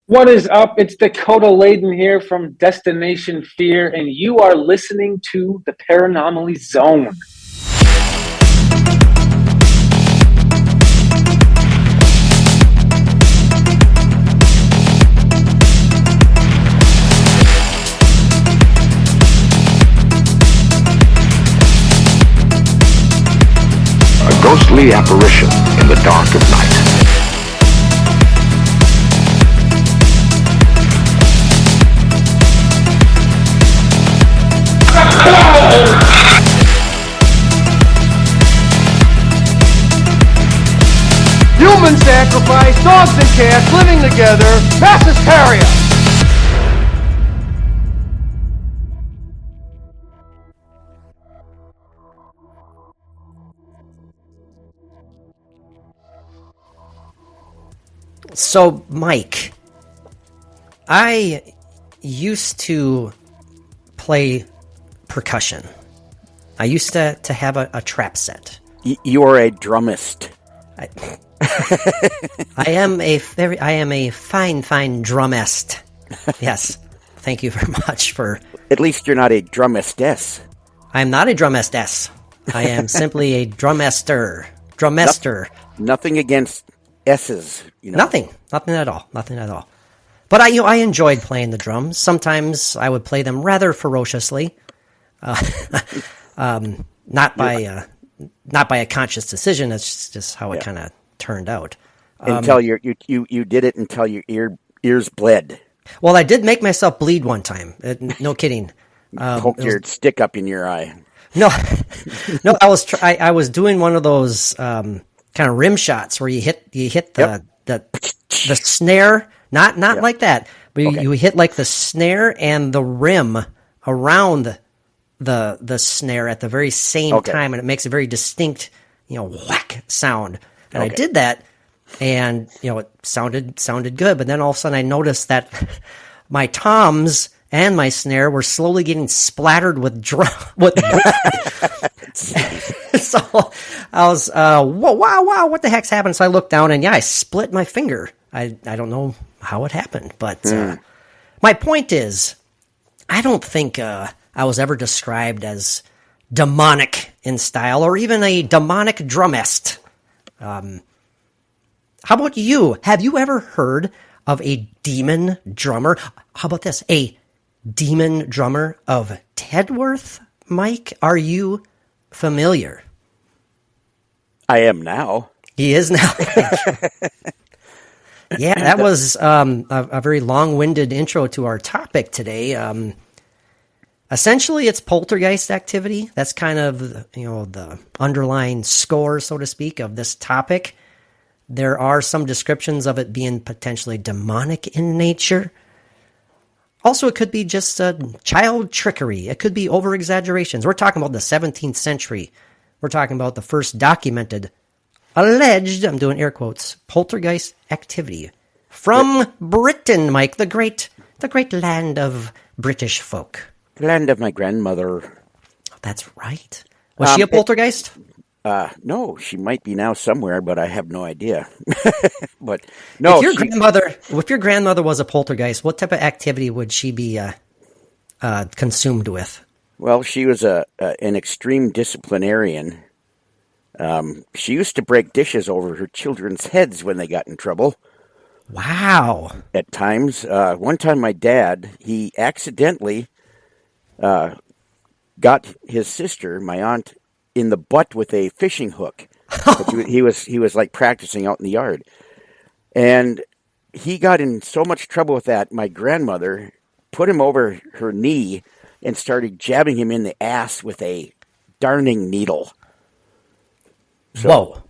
What is up? It's Dakota Layden here from Destination Fear, and you are listening to the Paranormal Zone. A ghostly apparition in the dark of night. Human sacrifice, dogs and cats living together, mass hysteria. So, Mike, I used to play percussion. I used to have a trap set. You're a drummist. I am a fine drummist. Yes, thank you very much for. At least you're not a drummistess. I am not a drummistess. I am simply a drummester. Nothing against S's. You know. Nothing at all. But I enjoyed playing the drums. Sometimes I would play them rather ferociously, not by a conscious decision. It's just how it kind of turned out. Until you did it until your ears bled. Well, I did make myself bleed one time. No kidding. Poked your stick up in your eye. No. I was doing one of those kind of rim shots where you hit the snare, not like that, but you hit like the snare and the rim around the snare at the very same time, and it makes a very distinct, whack sound. And I did that, and it sounded good. But then all of a sudden, I noticed that my toms and my snare were slowly getting splattered with So I was, wow, what the heck's happened? So I looked down, and I split my finger. I don't know how it happened, but my point is, I don't think I was ever described as demonic in style, or even a demonic drummist. How about you? Have you ever heard of a demon drummer? How about this? A demon drummer of Tedworth? Mike, are you familiar? I am now. He is now. Yeah, that was a very long-winded intro to our topic today. Essentially, it's poltergeist activity. That's kind of, the underlying score, so to speak, of this topic. There are some descriptions of it being potentially demonic in nature. Also, it could be just child trickery. It could be over-exaggerations. We're talking about the 17th century. We're talking about the first documented, alleged, I'm doing air quotes, poltergeist activity from Britain, Mike, the great land of British folk. The land of my grandmother. That's right. Was she a poltergeist? No, she might be now somewhere, but I have no idea. But no, if your grandmother was a poltergeist, what type of activity would she be consumed with? Well, she was an extreme disciplinarian. She used to break dishes over her children's heads when they got in trouble. Wow. At times. One time my dad, he accidentally got his sister, my aunt, in the butt with a fishing hook. He was like practicing out in the yard. And he got in so much trouble with that, my grandmother put him over her knee and started jabbing him in the ass with a darning needle. So, whoa.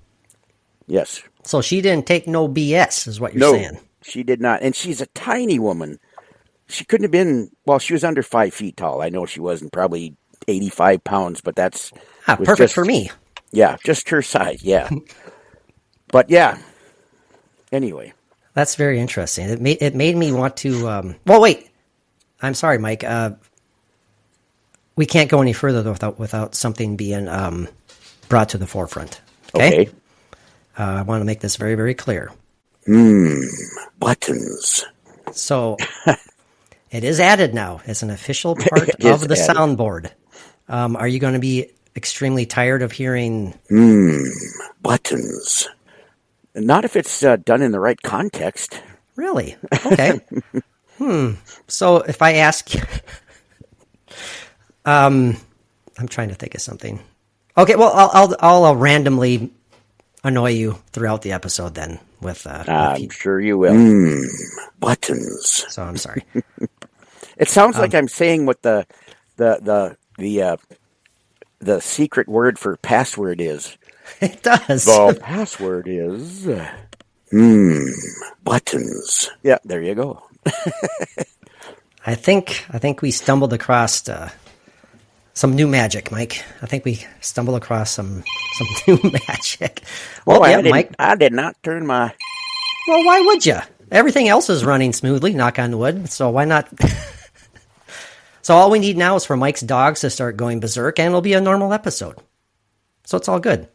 Yes. So she didn't take no BS, is what you're saying. No, she did not. And she's a tiny woman. She couldn't have been, she was under 5 feet tall. I know she wasn't, probably 85 pounds, but that's... perfect for me. Yeah, just her size, yeah. But yeah, anyway. That's very interesting. It made me want to... well, wait. I'm sorry, Mike. We can't go any further without something being brought to the forefront. Okay. I want to make this very, very clear. Buttons. So it is added now as an official part It of is the added. soundboard. Are you going to be extremely tired of hearing? Buttons. Not if it's done in the right context. Really? Okay. So if I ask, I'm trying to think of something. Okay, well, I'll randomly annoy you throughout the episode then with. I'm sure you will. Buttons. So I'm sorry. It sounds like I'm saying what the secret word for password is. It does. The password is buttons. Yeah, there you go. I think we stumbled across some new magic, Mike. I think we stumbled across some new magic. Well, yeah, Mike. I did not turn my. Well, why would you? Everything else is running smoothly, knock on wood. So why not? So all we need now is for Mike's dogs to start going berserk, and it'll be a normal episode. So it's all good.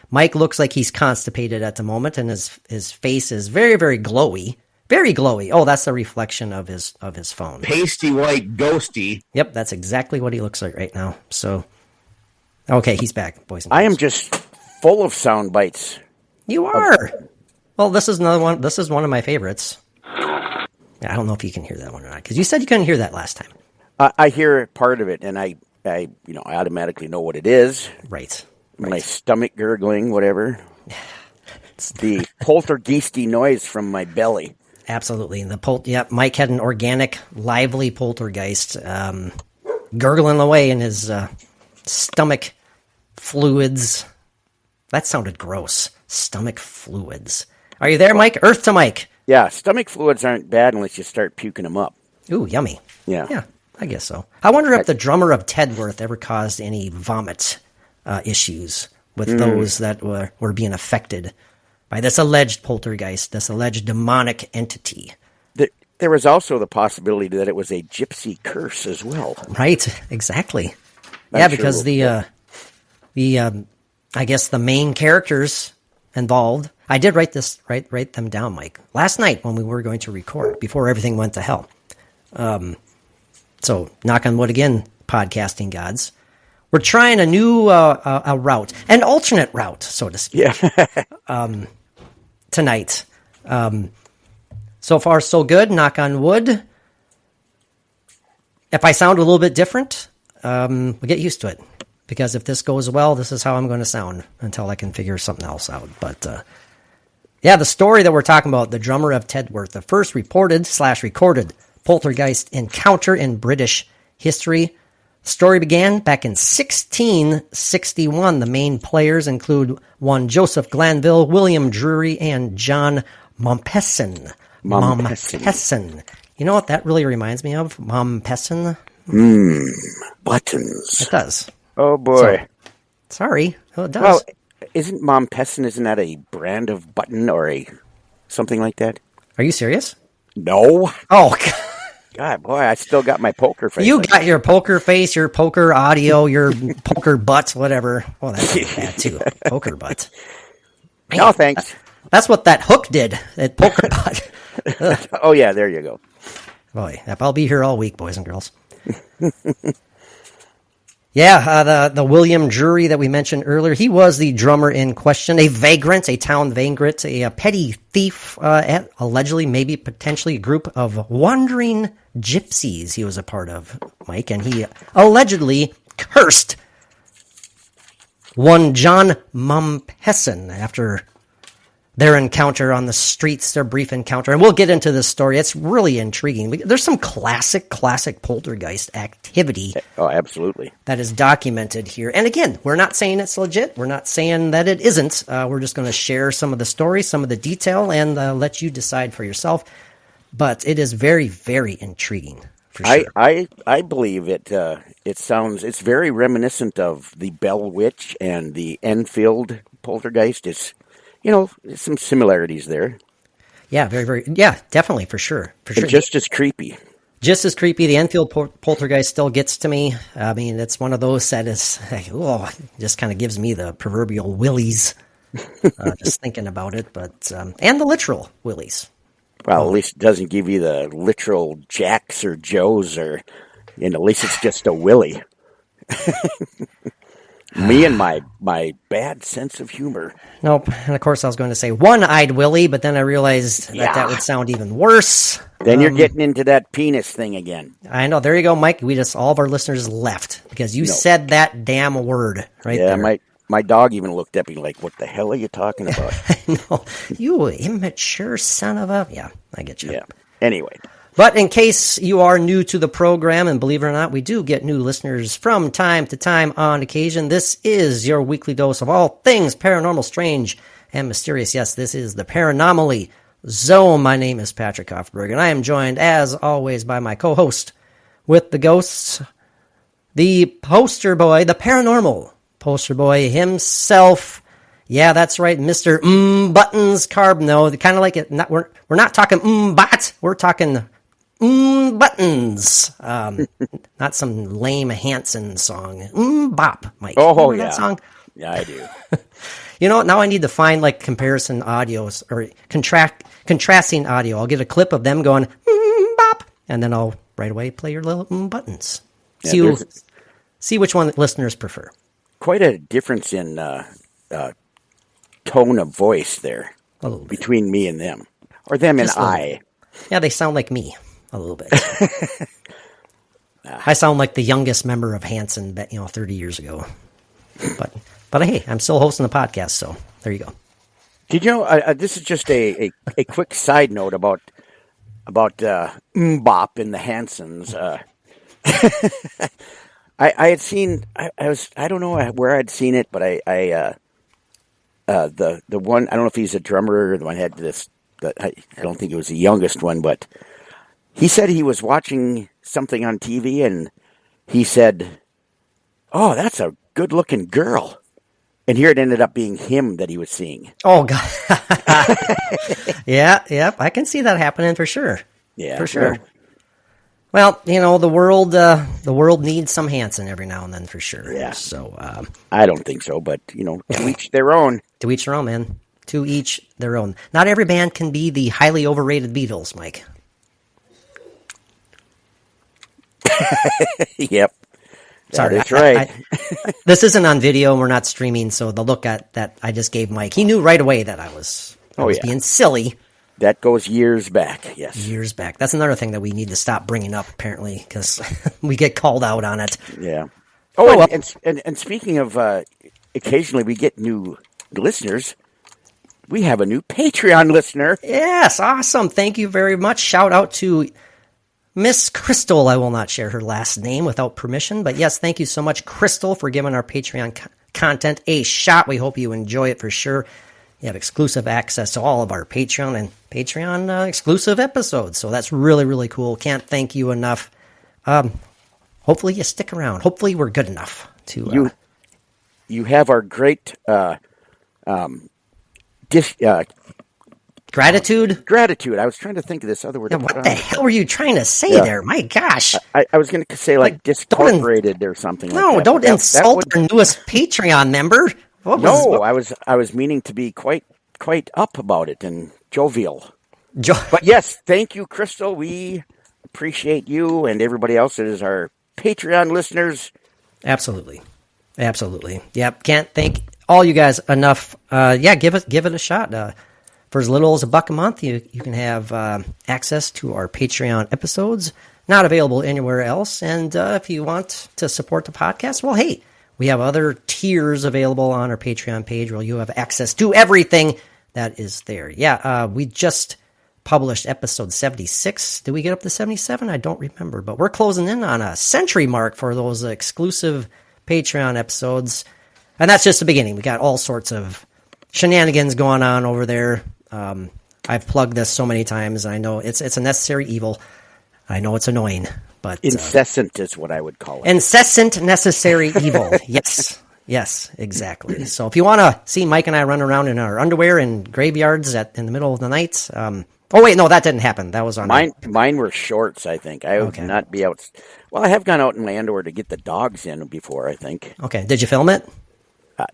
Mike looks like he's constipated at the moment, and his face is very, very glowy. Very glowy. Oh, that's the reflection of his phone. Pasty white ghosty. Yep, that's exactly what he looks like right now. So, okay, he's back, boys and girls. I am just full of sound bites. You are. Well, this is another one. This is one of my favorites. I don't know if you can hear that one or not, because you said you couldn't hear that last time. I hear part of it, and I automatically know what it is. Right. My stomach gurgling, whatever. The poltergeisty noise from my belly. Absolutely. Mike had an organic, lively poltergeist gurgling away in his stomach fluids. That sounded gross. Stomach fluids. Are you there, Mike? Earth to Mike. Yeah, stomach fluids aren't bad unless you start puking them up. Ooh, yummy. Yeah. Yeah, I guess so. I wonder if the drummer of Tedworth ever caused any vomit issues with those that were being affected by this alleged poltergeist, this alleged demonic entity. There was also the possibility that it was a gypsy curse as well. Right, exactly. I'm Yeah, sure because I guess the main characters involved. I did write them down, Mike, last night when we were going to record before everything went to hell. So knock on wood again, podcasting gods. We're trying a new a route, an alternate route, so to speak. Yeah. Tonight. So far, so good. Knock on wood. If I sound a little bit different, we'll get used to it. Because if this goes well, this is how I'm going to sound until I can figure something else out. But yeah, the story that we're talking about, the drummer of Tedworth, the first reported/recorded poltergeist encounter in British history. The story began back in 1661. The main players include one Joseph Glanville, William Drury, and John Mompesson. Mompesson. You know what that really reminds me of? Mompesson? Buttons. It does. Oh, boy. Sorry. Oh, it does. Well, isn't that a brand of button or something like that? Are you serious? No. Oh, God, boy, I still got my poker face. you got your poker face, your poker audio, your poker butt, whatever. Well, that's bad too. Poker butt. Man, No, thanks. That's what that hook did at poker butt. Oh, yeah, there you go. Boy, I'll be here all week, boys and girls. Yeah, the William Drury that we mentioned earlier, he was the drummer in question, a vagrant, a town vagrant, a petty thief, allegedly, maybe potentially a group of wandering gypsies he was a part of, Mike, and he allegedly cursed one John Mompesson after their encounter on the streets, their brief encounter. And we'll get into this story. It's really intriguing. There's some classic poltergeist activity. Oh, absolutely. That is documented here. And again, we're not saying it's legit. We're not saying that it isn't. We're just going to share some of the story, some of the detail, and let you decide for yourself. But it is very, very intriguing. For sure. I believe it. It's very reminiscent of the Bell Witch and the Enfield poltergeist. It's, there's some similarities there. Yeah, very, very. Yeah, definitely, for sure. For sure. And just as creepy. Just as creepy. The Enfield poltergeist still gets to me. I mean, it's one of those that is, just kind of gives me the proverbial willies, just thinking about it. But and the literal willies. Well, at least it doesn't give you the literal Jacks or Joes, or, at least it's just a Willie. Me and my bad sense of humor. Nope. And of course, I was going to say one-eyed Willie, but then I realized that would sound even worse. Then you're getting into that penis thing again. I know. There you go, Mike. All of our listeners left because you said that damn word right there. Yeah, my dog even looked at me like, "What the hell are you talking about?" No, you immature son of a... Yeah, I get you. Yeah. Anyway. But in case you are new to the program, and believe it or not, we do get new listeners from time to time on occasion, this is your weekly dose of all things paranormal, strange, and mysterious. Yes, this is the Paranormally Zone. My name is Patrick Hoffberg, and I am joined, as always, by my co-host with the ghosts, the poster boy, the paranormal poster boy himself. Yeah, that's right, Mr. Buttons Carb. No, kind of like it. We're not talking bot. We're talking Buttons. Not some lame Hanson song. Bop, Mike. Oh, remember that song? Yeah, I do. Now I need to find like comparison audios or contrasting audio. I'll get a clip of them going bop, and then I'll right away play your little buttons. Yeah, See which one listeners prefer. Quite a difference in tone of voice there between me and them, or them and I. Yeah, they sound like me a little bit. I sound like the youngest member of Hanson, 30 years ago. But hey, I'm still hosting the podcast, so there you go. Did you know? This is just a quick side note about Bop and the Hansons. I had seen. I don't know where I'd seen it, but the one, I don't know if he's a drummer or the one had this. I don't think it was the youngest one, but he said he was watching something on TV and he said, "Oh, that's a good-looking girl." And here it ended up being him that he was seeing. Oh, God. Yeah, I can see that happening for sure. Yeah. For sure. Well, the world needs some Hanson every now and then for sure. Yeah. So, I don't think so, but, to each their own. To each their own, man. To each their own. Not every band can be the highly overrated Beatles, Mike. Yep. Sorry, that's right. This isn't on video, and we're not streaming, so the look at that I just gave Mike, he knew right away that I was being silly. That goes years back, yes. Years back. That's another thing that we need to stop bringing up, apparently, because we get called out on it. Yeah. Oh, well. and speaking of, occasionally we get new listeners. We have a new Patreon listener. Yes, awesome. Thank you very much. Shout out to Miss Crystal. I will not share her last name without permission, but yes, thank you so much, Crystal, for giving our Patreon content a shot. We hope you enjoy it for sure. You have exclusive access to all of our Patreon and Patreon exclusive episodes, so that's really, really cool. Can't thank you enough. Hopefully you stick around. Hopefully we're good enough to... You have our great... Gratitude? Gratitude. I was trying to think of this other word. Yeah, what the hell were you trying to say there? My gosh. I was going to say like discorporated or something like that. No, don't insult our newest Patreon member. I was meaning to be quite up about it and jovial. But yes, thank you, Crystal. We appreciate you and everybody else that is our Patreon listeners. Absolutely. Yep, can't thank all you guys enough. Give it a shot. For as little as $1 a month, you can have access to our Patreon episodes, not available anywhere else. And if you want to support the podcast, well, hey, we have other tiers available on our Patreon page where you have access to everything that is there. Yeah, we just published episode 76. Did we get up to 77? I don't remember, but we're closing in on a century mark for those exclusive Patreon episodes. And that's just the beginning. We got all sorts of shenanigans going on over there. I've plugged this so many times. I know it's a necessary evil. I know it's annoying, but incessant is what I would call it. Incessant necessary evil. Yes, exactly. So if you want to see Mike and I run around in our underwear in graveyards in the middle of the night. Oh wait, no, that didn't happen. That was on mine were shorts. I think I would not be out. Well, I have gone out in my underwear to get the dogs in before. I think. Okay, did you film it?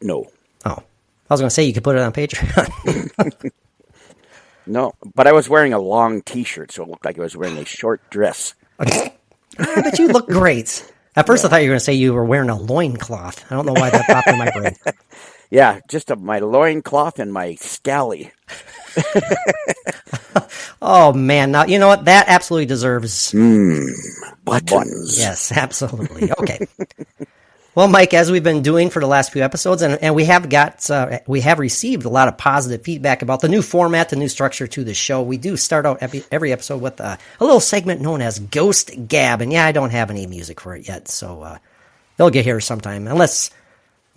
No. Oh, I was going to say you could put it on Patreon. No, but I was wearing a long T-shirt, so it looked like I was wearing a short dress. But you look great. At first, I thought you were going to say you were wearing a loincloth. I don't know why that popped in my brain. Yeah, just my loincloth and my scally. Oh, man. Now, you know what? That absolutely deserves Buttons. Yes, absolutely. Okay. Well, Mike, as we've been doing for the last few episodes, and we have received a lot of positive feedback about the new format, the new structure to the show. We do start out every episode with a little segment known as Ghost Gab, and I don't have any music for it yet, so they'll get here sometime, unless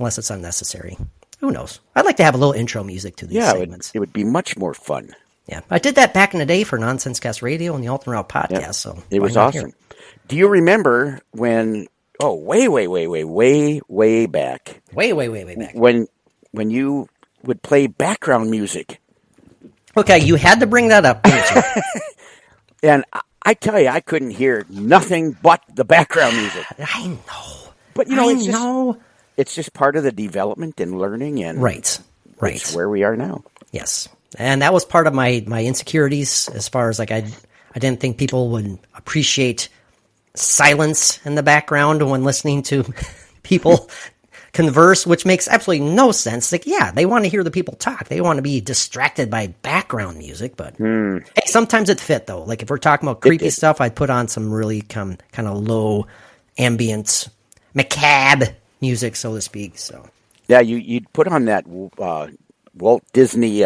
it's unnecessary. Who knows? I'd like to have a little intro music to these segments. It would be much more fun. Yeah, I did that back in the day for Nonsense Cast Radio and the Alternate Route podcast. Yeah. So it was awesome. Do you remember when? Oh, way back. Way back. When you would play background music. Okay, you had to bring that up, didn't you? And I tell you, I couldn't hear nothing but the background music. I know. But it's just part of the development and learning, and right. It's where we are now. Yes, and that was part of my insecurities as far as like I didn't think people would appreciate silence in the background when listening to people converse, which makes absolutely no sense. Like, yeah, they want to hear the people talk. They want to be distracted by background music, but hey, sometimes it fit though. Like if we're talking about creepy stuff, I'd put on some really kind of low ambient macabre music, so to speak. So yeah, you'd put on that Walt Disney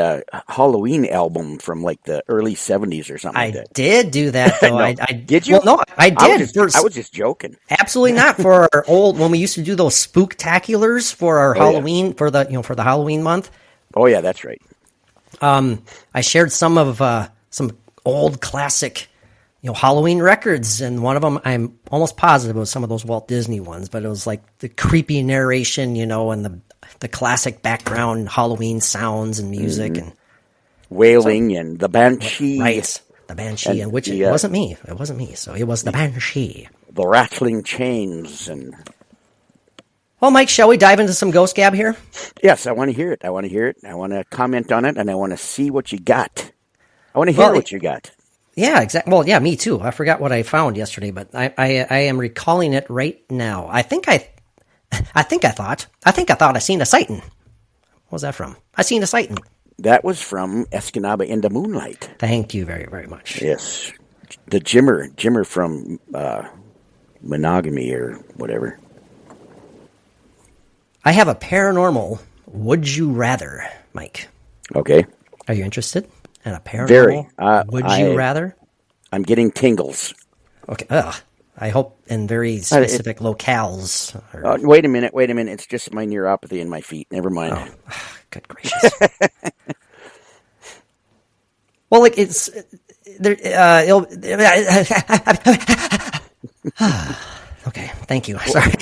Halloween album from like the early 70s or something like that. I did do that, though. No. Did you? Well, no, I did. I was just joking. Absolutely not. For our when we used to do those spooktaculars for our Halloween, for the Halloween month. Oh, yeah, that's right. I shared some of some old classic Halloween records, and one of them I'm almost positive was some of those Walt Disney ones, but it was like the creepy narration, and the classic background Halloween sounds and music and wailing and the banshee. Right. The banshee, and which it wasn't me. It wasn't me. So it was the banshee. The rattling chains and. Well, Mike, shall we dive into some Ghost Gab here? Yes, I want to hear it. I want to comment on it, and I want to see what you got. I want to hear what you got. Yeah, exactly. Well, yeah, me too. I forgot what I found yesterday, but I am recalling it right now. I think I thought I seen a sighting. What was that from? I seen a sighting. That was from Escanaba in the Moonlight. Thank you very, very much. Yes. The Jimmer from Monogamy or whatever. I have a paranormal would you rather, Mike. Okay. Are you interested in a paranormal Very. would you rather? I'm getting tingles. Okay. I hope in very specific locales. Wait a minute. It's just my neuropathy in my feet. Never mind. Oh, good gracious. Well, like it's there. Okay, thank you. Sorry.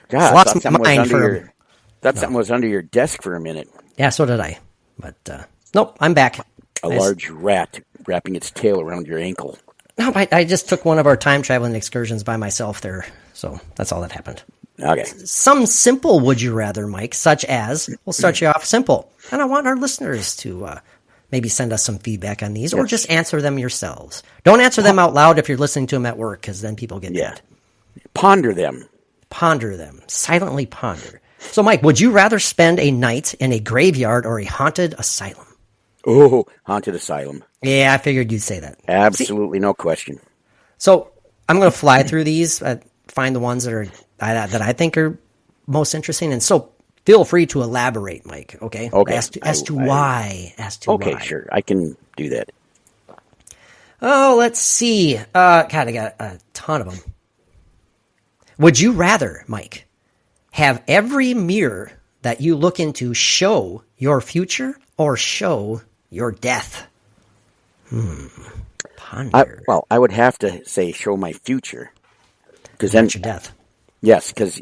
God, lost I thought my mind for something was under your desk for a minute. Yeah, so did I. But nope, I'm back. A large rat wrapping its tail around your ankle. No, I just took one of our time traveling excursions by myself there, so that's all that happened. Okay. Some simple would you rather, Mike, such as, we'll start you off simple, and I want our listeners to maybe send us some feedback on these, or just answer them yourselves. Don't answer them out loud if you're listening to them at work, because then people get mad. Ponder them. Ponder them. Silently ponder. So, Mike, would you rather spend a night in a graveyard or a haunted asylum? Oh, haunted asylum. Yeah, I figured you'd say that. Absolutely, no question. So I'm going to fly through these, find the ones that I think are most interesting, and so feel free to elaborate, Mike. Okay. Okay. As to why. Okay, sure. I can do that. Oh, let's see. God, I got a ton of them. Would you rather, Mike, have every mirror that you look into show your future or show your death? Ponder. I would have to say show my future. Because then your death. Yes, because,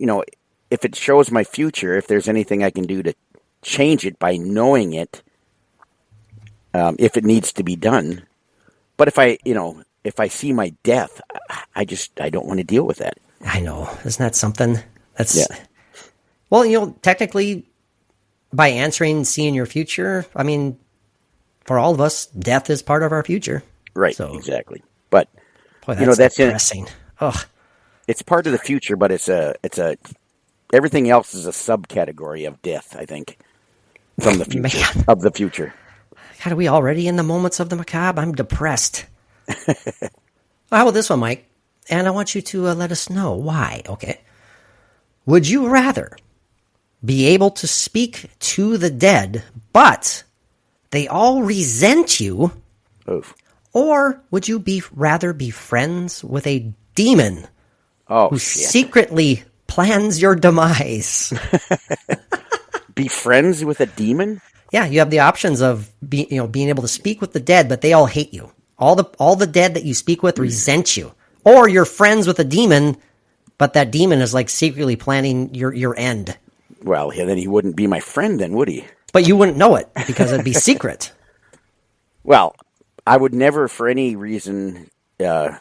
if it shows my future, if there's anything I can do to change it by knowing it, if it needs to be done. But if I see my death, I don't want to deal with that. I know. Isn't that something? Well, technically, by answering seeing your future, I mean, for all of us, death is part of our future. Right, So, exactly. But boy, you know, that's depressing. Ugh. it's part of the future, but it's a everything else is a subcategory of death, I think, from the future Man. of the future. God, are we already in the moments of the macabre? I'm depressed. How about this one, Mike? And I want you to let us know why. Okay. Would you rather be able to speak to the dead, but they all resent you, Oof. or would you rather be friends with a demon Oh, who shit. secretly plans your demise? Be friends with a demon? Yeah, you have the options of being able to speak with the dead, but they all hate you. All the dead that you speak with resent you. Or you're friends with a demon, but that demon is like secretly planning your end. Well, yeah, then he wouldn't be my friend then, would he? But you wouldn't know it because it'd be secret. Well, I would never for any reason any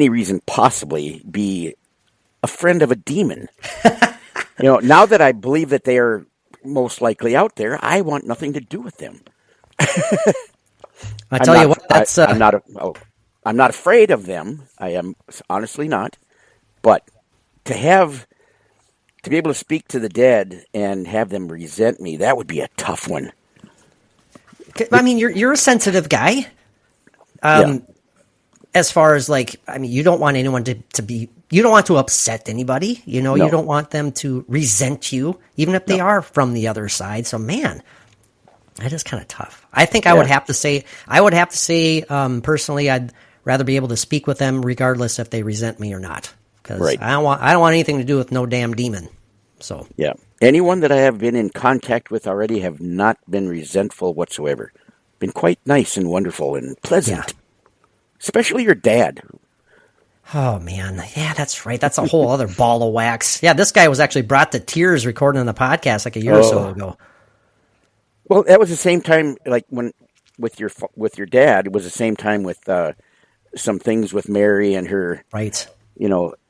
reason possibly be a friend of a demon. Now that I believe that they are most likely out there, I want nothing to do with them. I tell you what, that's I'm not afraid of them. I am honestly not. But to be able to speak to the dead and have them resent me, that would be a tough one. I mean, you're a sensitive guy. Yeah. As far as you don't want anyone to be, you don't want to upset anybody. You No. don't want them to resent you, even if they are from the other side. So, man, that is kind of tough. I think I would have to say, personally, I'd rather be able to speak with them regardless if they resent me or not. Because I don't want anything to do with no damn demon. So yeah, anyone that I have been in contact with already have not been resentful whatsoever. Been quite nice and wonderful and pleasant. Yeah. Especially your dad. Oh, man. Yeah, that's right. That's a whole other ball of wax. Yeah, this guy was actually brought to tears recording the podcast like a year or so ago. Well, that was the same time, like when with your dad. It was the same time with some things with Mary and her. Right.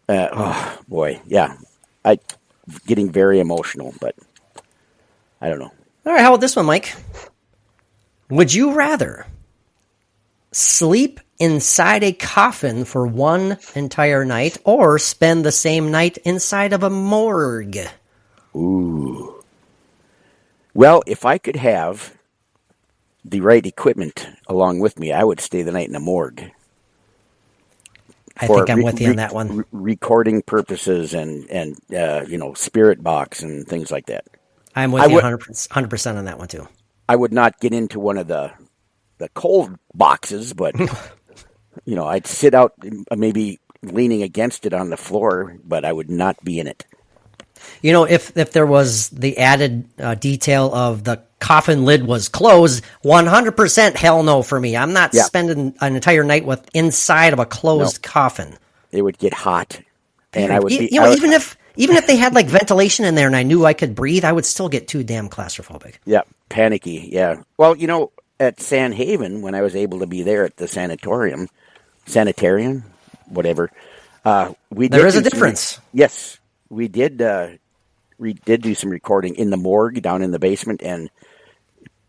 Oh boy, yeah. I getting very emotional, but I don't know. All right, how about this one, Mike? Would you rather sleep inside a coffin for one entire night or spend the same night inside of a morgue? Ooh. Well, if I could have the right equipment along with me, I would stay the night in a morgue. I think I'm with you on that one. Recording purposes and spirit box and things like that. I'm with you 100% on that one too. I would not get into one of the cold boxes, but I'd sit out maybe leaning against it on the floor, but I would not be in it. If there was the added detail of the coffin lid was closed, 100% hell no for me. I'm not spending an entire night inside of a closed coffin. It would get hot, and I would be. Even if they had like ventilation in there and I knew I could breathe, I would still get too damn claustrophobic. Yeah, panicky. Yeah. Well, at San Haven, when I was able to be there at the sanitarium, whatever, there is a difference. Yes. We did do some recording in the morgue down in the basement, and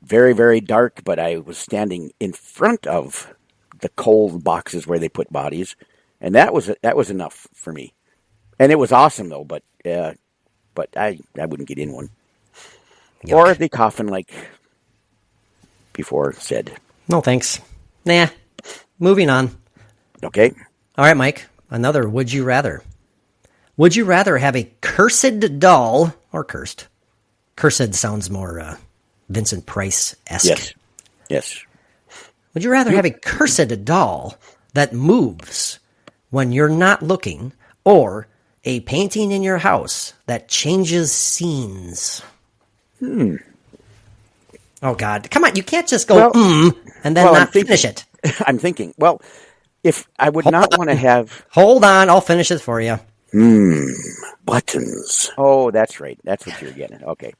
very, very dark, but I was standing in front of the cold boxes where they put bodies, and that was enough for me. And it was awesome though, but I wouldn't get in one. Yuck. Or the coffin like before said. No thanks. Nah. Moving on. Okay. All right, Mike. Another would you rather. Would you rather have a cursed doll, or cursed? Cursed sounds more Vincent Price-esque. Yes. Would you rather have a cursed doll that moves when you're not looking, or a painting in your house that changes scenes? Oh, God. Come on, you can't just go, and then not finish it. I'm thinking, well, if I would not want to have... Hold on, I'll finish it for you. Buttons. Oh, that's right. That's what you're getting at. Okay.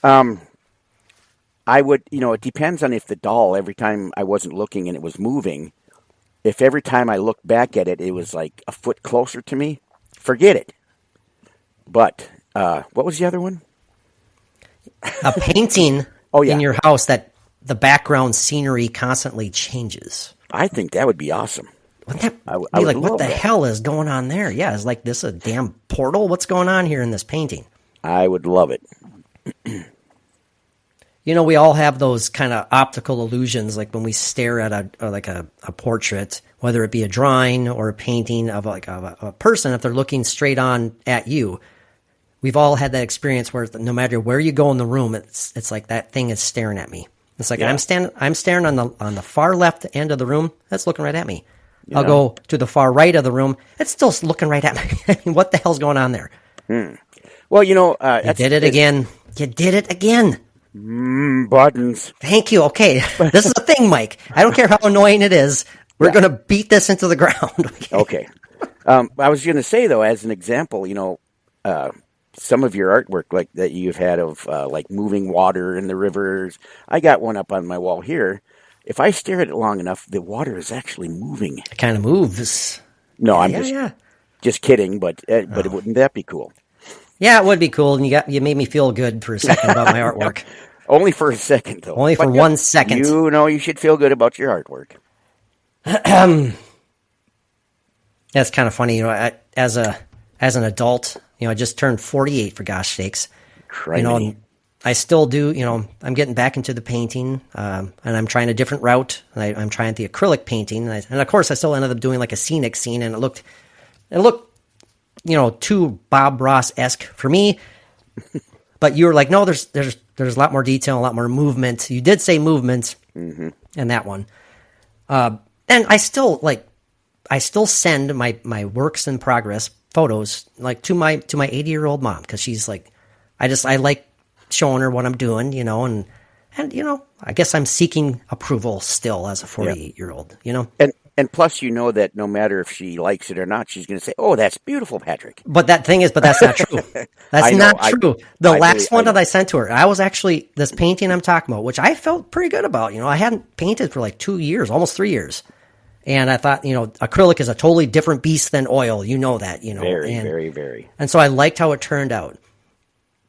I would, it depends on if the doll, every time I wasn't looking and it was moving, if every time I looked back at it, it was like a foot closer to me, forget it. But, what was the other one? A painting Oh, yeah. in your house that the background scenery constantly changes. I think that would be awesome. Wouldn't that I be would like, what love the that. hell is going on there? Yeah, it's like this a damn portal? What's going on here in this painting? I would love it. You know, we all have those kind of optical illusions, like when we stare at a portrait, whether it be a drawing or a painting of a person, if they're looking straight on at you. We've all had that experience where no matter where you go in the room, it's like that thing is staring at me. It's like I'm staring on the far left end of the room. That's looking right at me. I'll go to the far right of the room. It's still looking right at me. I mean, what the hell's going on there? Well, you know, You did it again. You did it again. Buttons. Thank you. Okay. This is the thing, Mike. I don't care how annoying it is. We're going to beat this into the ground. Okay. I was going to say, though, as an example, you know, some of your artwork like that you've had of like moving water in the rivers. I got one up on my wall here. If I stare at it long enough, the water is actually moving. It kind of moves. No, I'm Yeah. just kidding, but wouldn't that be cool? Yeah, it would be cool. And you made me feel good for a second about my artwork. Only for a second, though. Only for 1 second. You know, you should feel good about your artwork. That's kind of funny. You know, as an adult, you know, I just turned 48 for gosh sakes. Criminy. You know, and I still do. You know, I'm getting back into the painting, and I'm trying a different route. I'm trying the acrylic painting, and of course, I still ended up doing like a scenic scene, and it looked, you know, too Bob Ross-esque for me. But you were like, no, there's a lot more detail, a lot more movement. You did say movement in that one, and I still send my works in progress photos like to my 80-year-old mom, because she's like, I like showing her what I'm doing, you know, and you know, I guess I'm seeking approval still as a 48-year-old, you know. And plus, you know that no matter if she likes it or not, she's going to say, "Oh, that's beautiful, Patrick." But that's not true. That's not true. The last one that I sent to her, I was actually, this painting I'm talking about, which I felt pretty good about. You know, I hadn't painted for like 2 years, almost 3 years. And I thought, you know, acrylic is a totally different beast than oil. You know that, you know. Very. And so I liked how it turned out.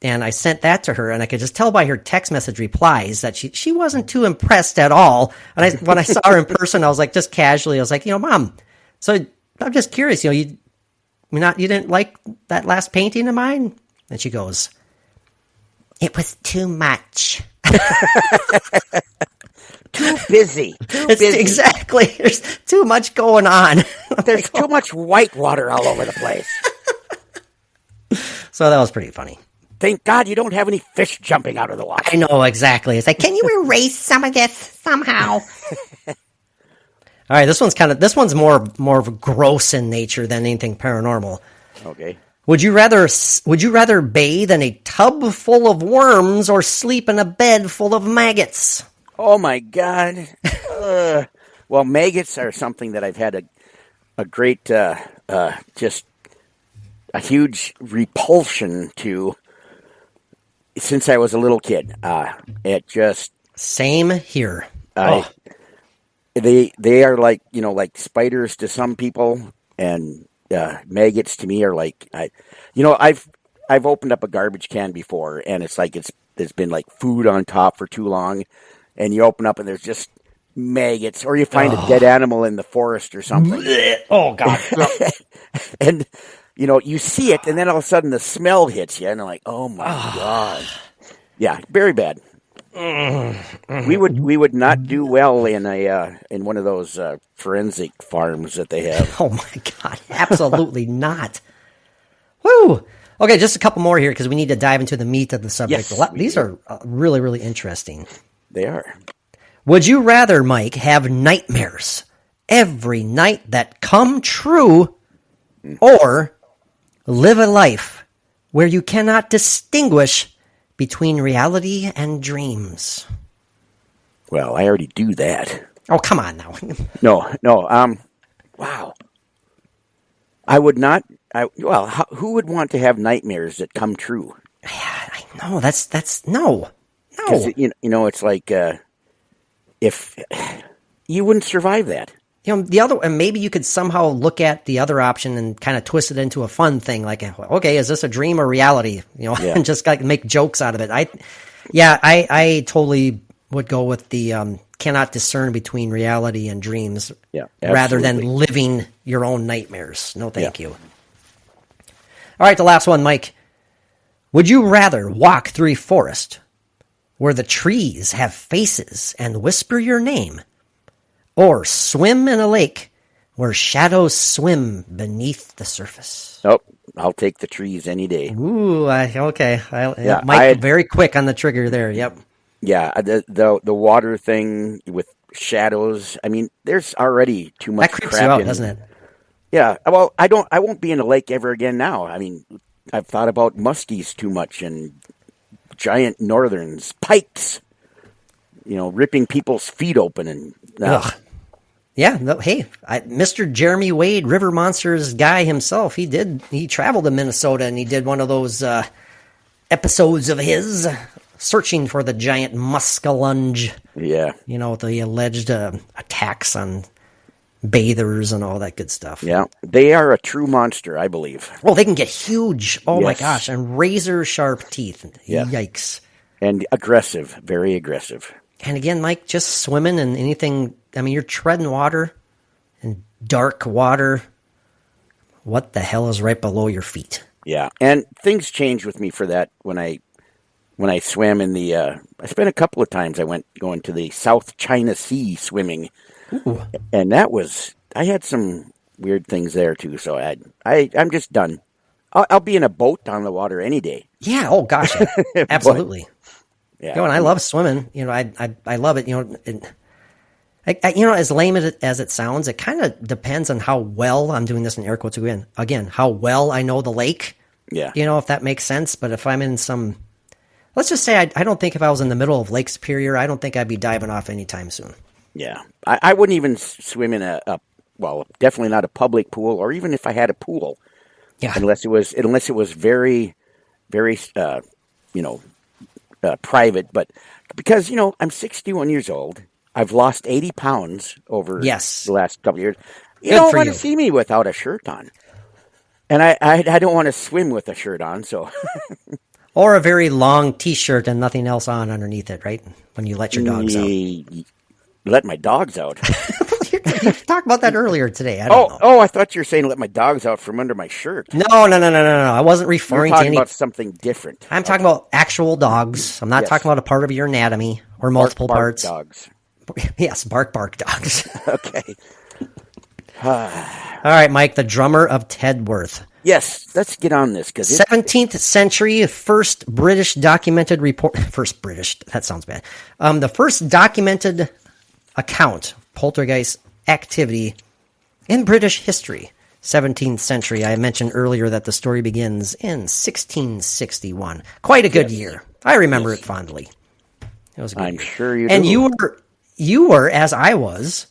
And I sent that to her, and I could just tell by her text message replies that she wasn't too impressed at all. And when I saw her in person, I was like, just casually, I was like, you know, Mom, so I'm just curious, you know, you didn't like that last painting of mine? And she goes, it was too much. Too busy. Exactly. There's too much going on. There's too much white water all over the place. So that was pretty funny. Thank God you don't have any fish jumping out of the water. I know, exactly. It's like, can you erase some of this somehow? All right, this one's more gross in nature than anything paranormal. Okay. Would you rather bathe in a tub full of worms or sleep in a bed full of maggots? Oh my God. Well, maggots are something that I've had a great, just a huge repulsion to since I was a little kid. It just same here. They are like, you know, like spiders to some people, and maggots to me are like, I've opened up a garbage can before, and it's like there's been like food on top for too long, and you open up and there's just maggots, or you find a dead animal in the forest or something. Oh God. And you know, you see it, and then all of a sudden the smell hits you, and I'm like, oh my God. Yeah, very bad. We would not do well in one of those forensic farms that they have. Oh my God, absolutely not. Woo! Okay, just a couple more here because we need to dive into the meat of the subject. Yes, These are really, really interesting. They are. Would you rather, Mike, have nightmares every night that come true, or live a life where you cannot distinguish between reality and dreams? Well, I already do that. Oh, come on now. No. Wow. I would not. Who would want to have nightmares that come true? I know that's no. Because you know, it's like if you wouldn't survive that. You know, the other, and maybe you could somehow look at the other option and kind of twist it into a fun thing, like, okay, is this a dream or reality? You know, and just like make jokes out of it. Yeah, I totally would go with the cannot discern between reality and dreams rather than living your own nightmares. No, thank you. All right, the last one, Mike. Would you rather walk through a forest where the trees have faces and whisper your name, or swim in a lake where shadows swim beneath the surface? Oh, I'll take the trees any day. Ooh, okay. Mike, very quick on the trigger there. Yep. Yeah, the water thing with shadows. I mean, there's already too much. That creeps crap you out, in, doesn't it? Yeah. Well, I won't be in a lake ever again now. I mean, I've thought about muskies too much and giant northerns, pikes. Ripping people's feet open and. Ugh. Yeah. No, hey, Mr. Jeremy Wade, River Monsters guy himself, he traveled to Minnesota and he did one of those episodes of his. Searching for the giant muskellunge. Yeah. The alleged attacks on bathers and all that good stuff. Yeah. They are a true monster, I believe. Oh, they can get huge. Oh, my gosh. And razor sharp teeth. Yeah. Yikes. And aggressive. Very aggressive. And again, Mike, just swimming and anything. I mean, you're treading water and dark water. What the hell is right below your feet? Yeah. And things changed with me for that when I swam in the, I spent a couple of times going to the South China Sea swimming. Ooh. And I had some weird things there too. So I'm just done. I'll be in a boat on the water any day. Yeah. Oh gosh. Absolutely. Yeah. And I love swimming. I love it. As lame as it sounds, it kind of depends on how well I'm doing this in air quotes again, how well I know the lake. Yeah. If that makes sense. But if I'm in let's just say I don't think if I was in the middle of Lake Superior, I don't think I'd be diving off anytime soon. Yeah. I wouldn't even swim in definitely not a public pool, or even if I had a pool. Yeah. Unless it was very, very, private. But because, I'm 61 years old, I've lost 80 pounds over the last couple of years. You don't want to see me without a shirt on. And I don't want to swim with a shirt on, so... Or a very long T-shirt and nothing else on underneath it, right? When you let your dogs out. Let my dogs out. You talked about that earlier today. I don't know. Oh, I thought you were saying let my dogs out from under my shirt. No. I wasn't referring to any... about something different. I'm talking about actual dogs. I'm not talking about a part of your anatomy or multiple parts. Dogs. Yes, bark dogs. Okay. All right, Mike, the drummer of Tedworth. Yes, let's get on this. 17th century, first British documented report. First British, that sounds bad. The first documented account, poltergeist activity in British history. 17th century. I mentioned earlier that the story begins in 1661. Quite a good year. I remember it fondly. It was a good year. Sure you do. And you were, as I was,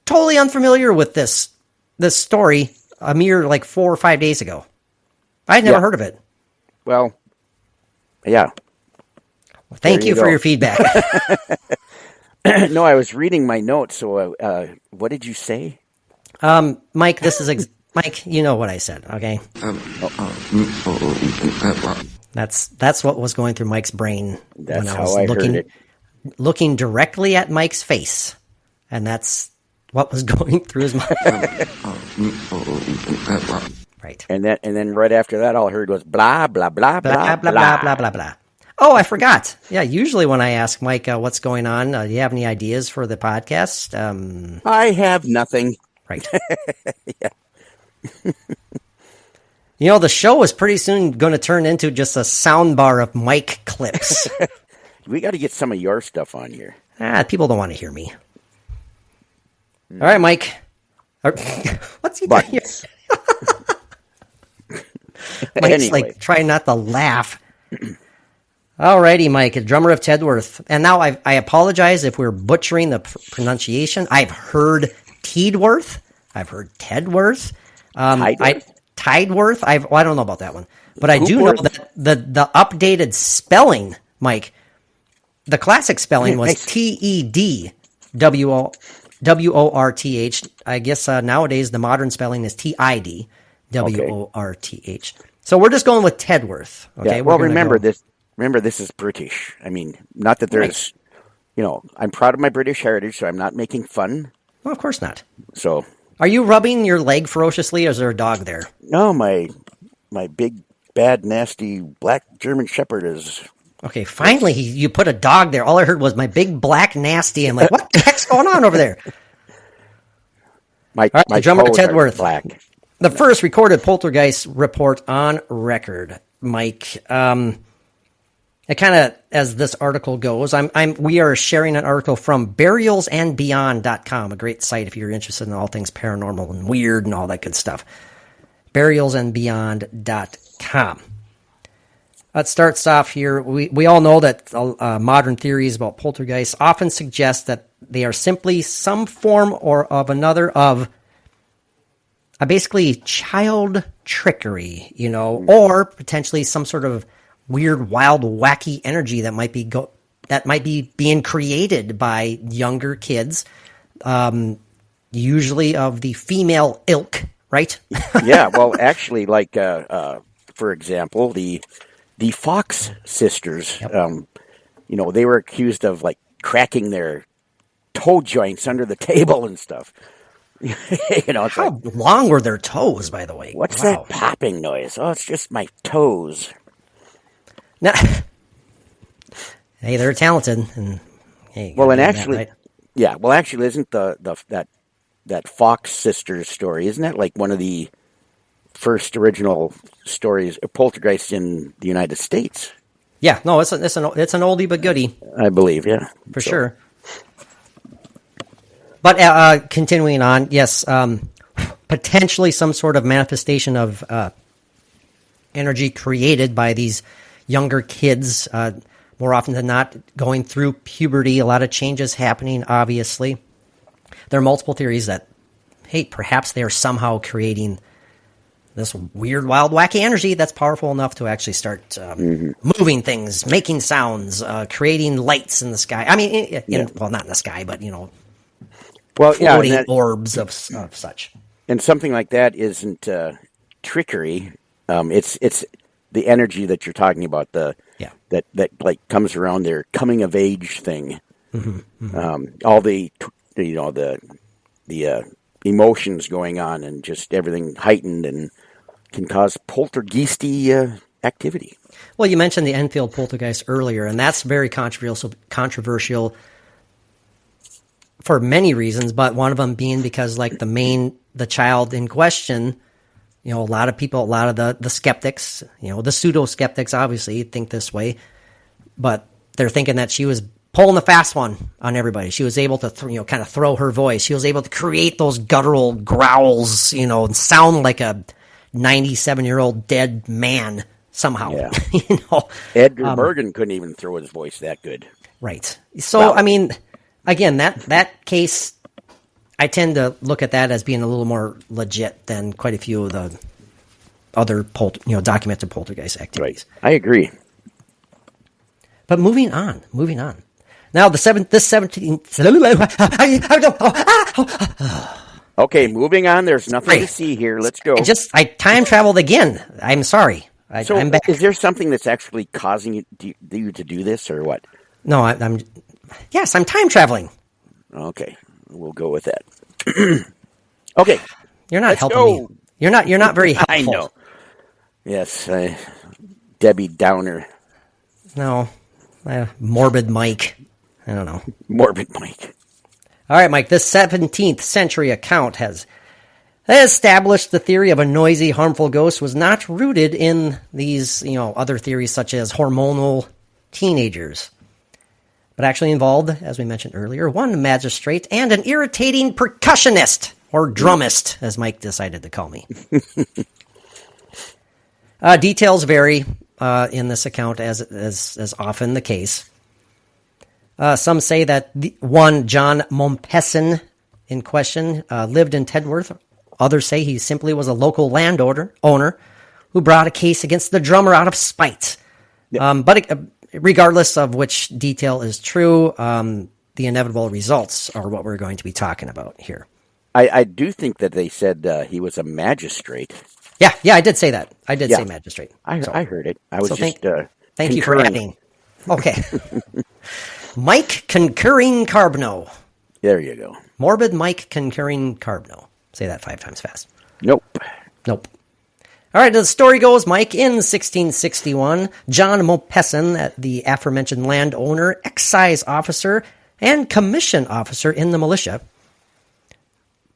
totally unfamiliar with this story a mere 4 or 5 days ago. I had never heard of it. Well, yeah. Thank you for your feedback. No, I was reading my notes. So, what did you say? Mike, this is Mike. You know what I said, okay? That's what was going through Mike's brain when I was looking directly at Mike's face, and that's what was going through his mind. Right. And then right after that, all I heard was blah blah blah blah blah blah blah blah blah. Oh, I forgot. Yeah, usually when I ask Mike what's going on, do you have any ideas for the podcast? I have nothing. Right. Yeah. The show is pretty soon going to turn into just a soundbar of Mike clips. We got to get some of your stuff on here. People don't want to hear me. All right, Mike. What's he doing here? Mike's trying not to laugh. Alrighty, Mike, drummer of Tedworth. And now I apologize if we're butchering the pronunciation. I've heard Tedworth. I've heard Tedworth. Tideworth. I don't know about that one. But I do know that the updated spelling, Mike, the classic spelling was Tedworth. I guess nowadays the modern spelling is Tidworth. So we're just going with Tedworth. Okay. Yeah, well, remember this. remember, this is British. I mean, not that there's, I'm proud of my British heritage, so I'm not making fun. Well, of course not. So, are you rubbing your leg ferociously, or is there a dog there? no, my big, bad, nasty black German Shepherd is. Okay, finally you put a dog there. All I heard was my big black nasty. I'm like, what the heck's going on over there? My the drummer toes are Tedworth. black. The first recorded poltergeist report on record, Mike. It kind of, as this article goes, we are sharing an article from burialsandbeyond.com, a great site if you're interested in all things paranormal and weird and all that good stuff. Burialsandbeyond.com. It starts off here. We all know that modern theories about poltergeists often suggest that they are simply some form or of another of basically child trickery, or potentially some sort of weird, wild, wacky energy that might be being created by younger kids, usually of the female ilk, right? Yeah, well, actually, like for example, the Fox sisters, Yep. they were accused of like cracking their toe joints under the table and stuff. It's How like, long were their toes, by the way? what's Wow. that popping noise? Oh, it's just my toes. Now, hey, they're talented, and hey, Well, and gotta give them actually, that, right? yeah, well, actually, isn't that Fox sisters story? Isn't that like one of the first original stories of poltergeist in the United States? Yeah, no, it's an oldie but goodie I believe, yeah, for sure. But continuing on, yes, potentially some sort of manifestation of energy created by these younger kids, more often than not, going through puberty, a lot of changes happening, obviously. There are multiple theories that, hey, perhaps they are somehow creating this weird, wild, wacky energy that's powerful enough to actually start moving things, making sounds, creating lights in the sky. I mean, well, not in the sky, but, floating orbs of such. And something like that isn't trickery. It's the energy that you're talking about. That like comes around their coming of age thing. All the emotions going on and just everything heightened and can cause poltergeisty activity. Well, you mentioned the Enfield poltergeist earlier, and that's very controversial for many reasons, but one of them being because, like, the child in question, a lot of people, a lot of the skeptics, the pseudo-skeptics obviously think this way, but they're thinking that she was pulling the fast one on everybody. She was able to, kind of throw her voice. She was able to create those guttural growls, and sound like a 97-year-old dead man somehow. Yeah. Edgar Bergen couldn't even throw his voice that good. Right. So, I mean, again, that case, I tend to look at that as being a little more legit than quite a few of the other documented poltergeist activities. Right. I agree. But moving on. Now this 17th. Okay, moving on. There's nothing to see here. Let's go. I time traveled again. I'm sorry. I'm back. Is there something that's actually causing you to do this, or what? No, I'm time traveling. Okay, we'll go with that. Okay, you're not helping me. You're not very helpful. I know. Yes, Debbie Downer. No, morbid Mike. I don't know. Morbid Mike. All right, Mike. This 17th century account has established the theory of a noisy, harmful ghost was not rooted in these, other theories such as hormonal teenagers, but actually involved, as we mentioned earlier, one magistrate and an irritating percussionist, or drummist, as Mike decided to call me. Details vary in this account, as often the case. Some say that one John Mompesson in question lived in Tedworth. Others say he simply was a local landowner who brought a case against the drummer out of spite. Yeah. But regardless of which detail is true, the inevitable results are what we're going to be talking about here. I do think that they said he was a magistrate. Yeah, I did say that. I did say magistrate. I heard it. I was Thank you for adding. Okay. Mike Concurring Carbno. There you go. Morbid Mike Concurring Carbno. Say that 5 times fast. Nope. All right, the story goes, Mike, in 1661, John Mopesson, the aforementioned landowner, excise officer, and commission officer in the militia,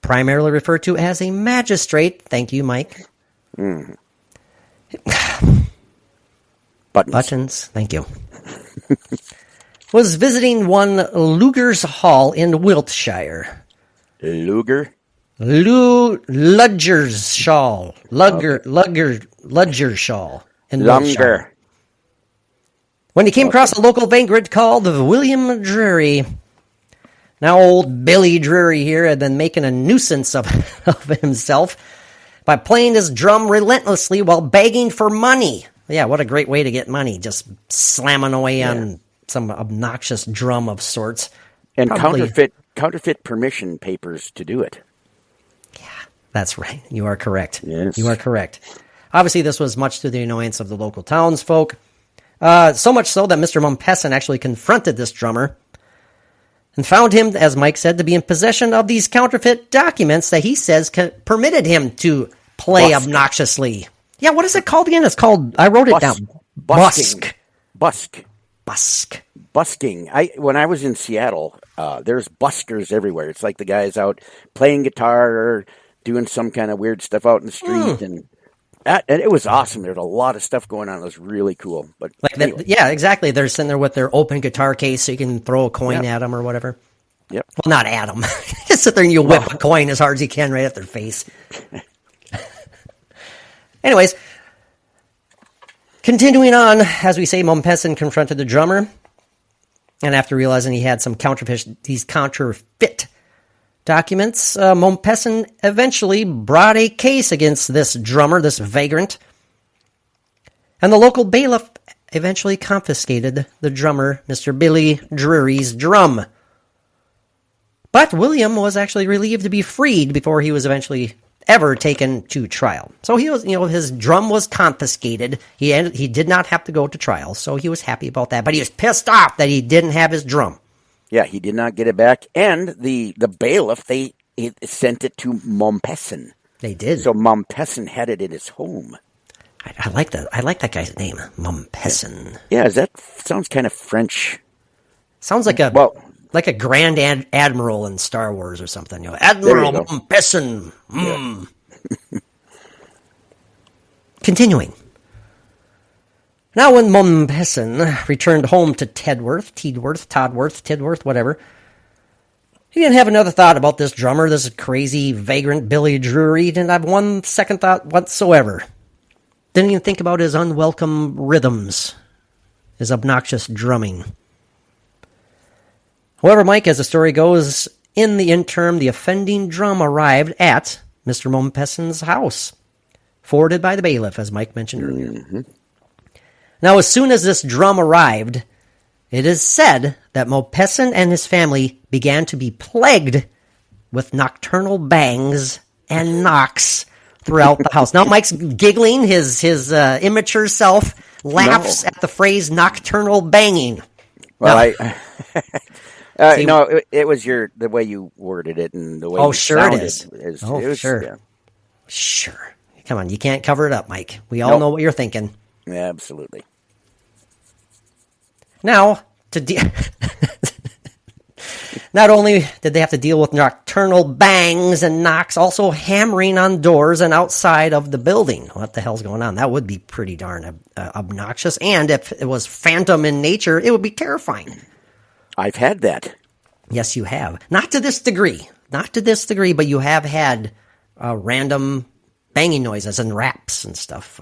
primarily referred to as a magistrate. Thank you, Mike. Buttons. Thank you. Was visiting one Luger's Hall in Wiltshire. Luger? Ludger's Shawl. Ludger's Shawl. In Wiltshire. When he came across a local vagrant called William Drury. Now old Billy Drury here had been making a nuisance of himself by playing his drum relentlessly while begging for money. Yeah, what a great way to get money. Just slamming away on some obnoxious drum of sorts. And counterfeit permission papers to do it. Yeah, that's right. You are correct. Yes. You are correct. Obviously, this was much to the annoyance of the local townsfolk. So much so that Mr. Mopesson actually confronted this drummer and found him, as Mike said, to be in possession of these counterfeit documents that he says permitted him to play obnoxiously. Yeah, what is it called again? It's called, I wrote it down. Busking. Busking. When I was in Seattle, there's buskers everywhere. It's like the guys out playing guitar or doing some kind of weird stuff out in the street, and it was awesome. There's a lot of stuff going on. It was really cool. But anyway. Yeah, exactly. They're sitting there with their open guitar case, so you can throw a coin at them or whatever. Yep. Well, not at them. Just sit there and you whip a coin as hard as you can right at their face. Anyways, continuing on, as we say, Mopesson confronted the drummer, and after realizing he had some counterfeit documents, Mopesson eventually brought a case against this drummer, this vagrant, and the local bailiff eventually confiscated the drummer, Mr. Billy Drury's drum. But William was actually relieved to be freed before he was eventually ever taken to trial. So he was, his drum was confiscated. He did not have to go to trial, so he was happy about that. But he was pissed off that he didn't have his drum. Yeah, he did not get it back. And the bailiff, they sent it to Mopesson. They did. So Mopesson had it in his home. I like that. I like that guy's name, Mopesson. Yeah, that sounds kind of French. Sounds like a Grand Admiral in Star Wars or something. Admiral Mopesson. Yeah. Continuing. Now, when Mopesson returned home to Tedworth, whatever, he didn't have another thought about this drummer, this crazy vagrant Billy Drury. He didn't have one second thought whatsoever. Didn't even think about his unwelcome rhythms, his obnoxious drumming. However, Mike, as the story goes, in the interim, the offending drum arrived at Mr. Mopesson's house, forwarded by the bailiff, as Mike mentioned earlier. Mm-hmm. Now, as soon as this drum arrived, it is said that Mopesson and his family began to be plagued with nocturnal bangs and knocks throughout the house. Now, Mike's giggling. His immature self laughs at the phrase nocturnal banging. Well, no, it was the way you worded it and the way you sounded. Sure. Yeah. Sure. Come on, you can't cover it up, Mike. We all know what you're thinking. Yeah, absolutely. Now, not only did they have to deal with nocturnal bangs and knocks, also hammering on doors and outside of the building. What the hell's going on? That would be pretty darn obnoxious. And if it was phantom in nature, it would be terrifying. I've had that. Yes, you have. Not to this degree, but you have had random banging noises and raps and stuff.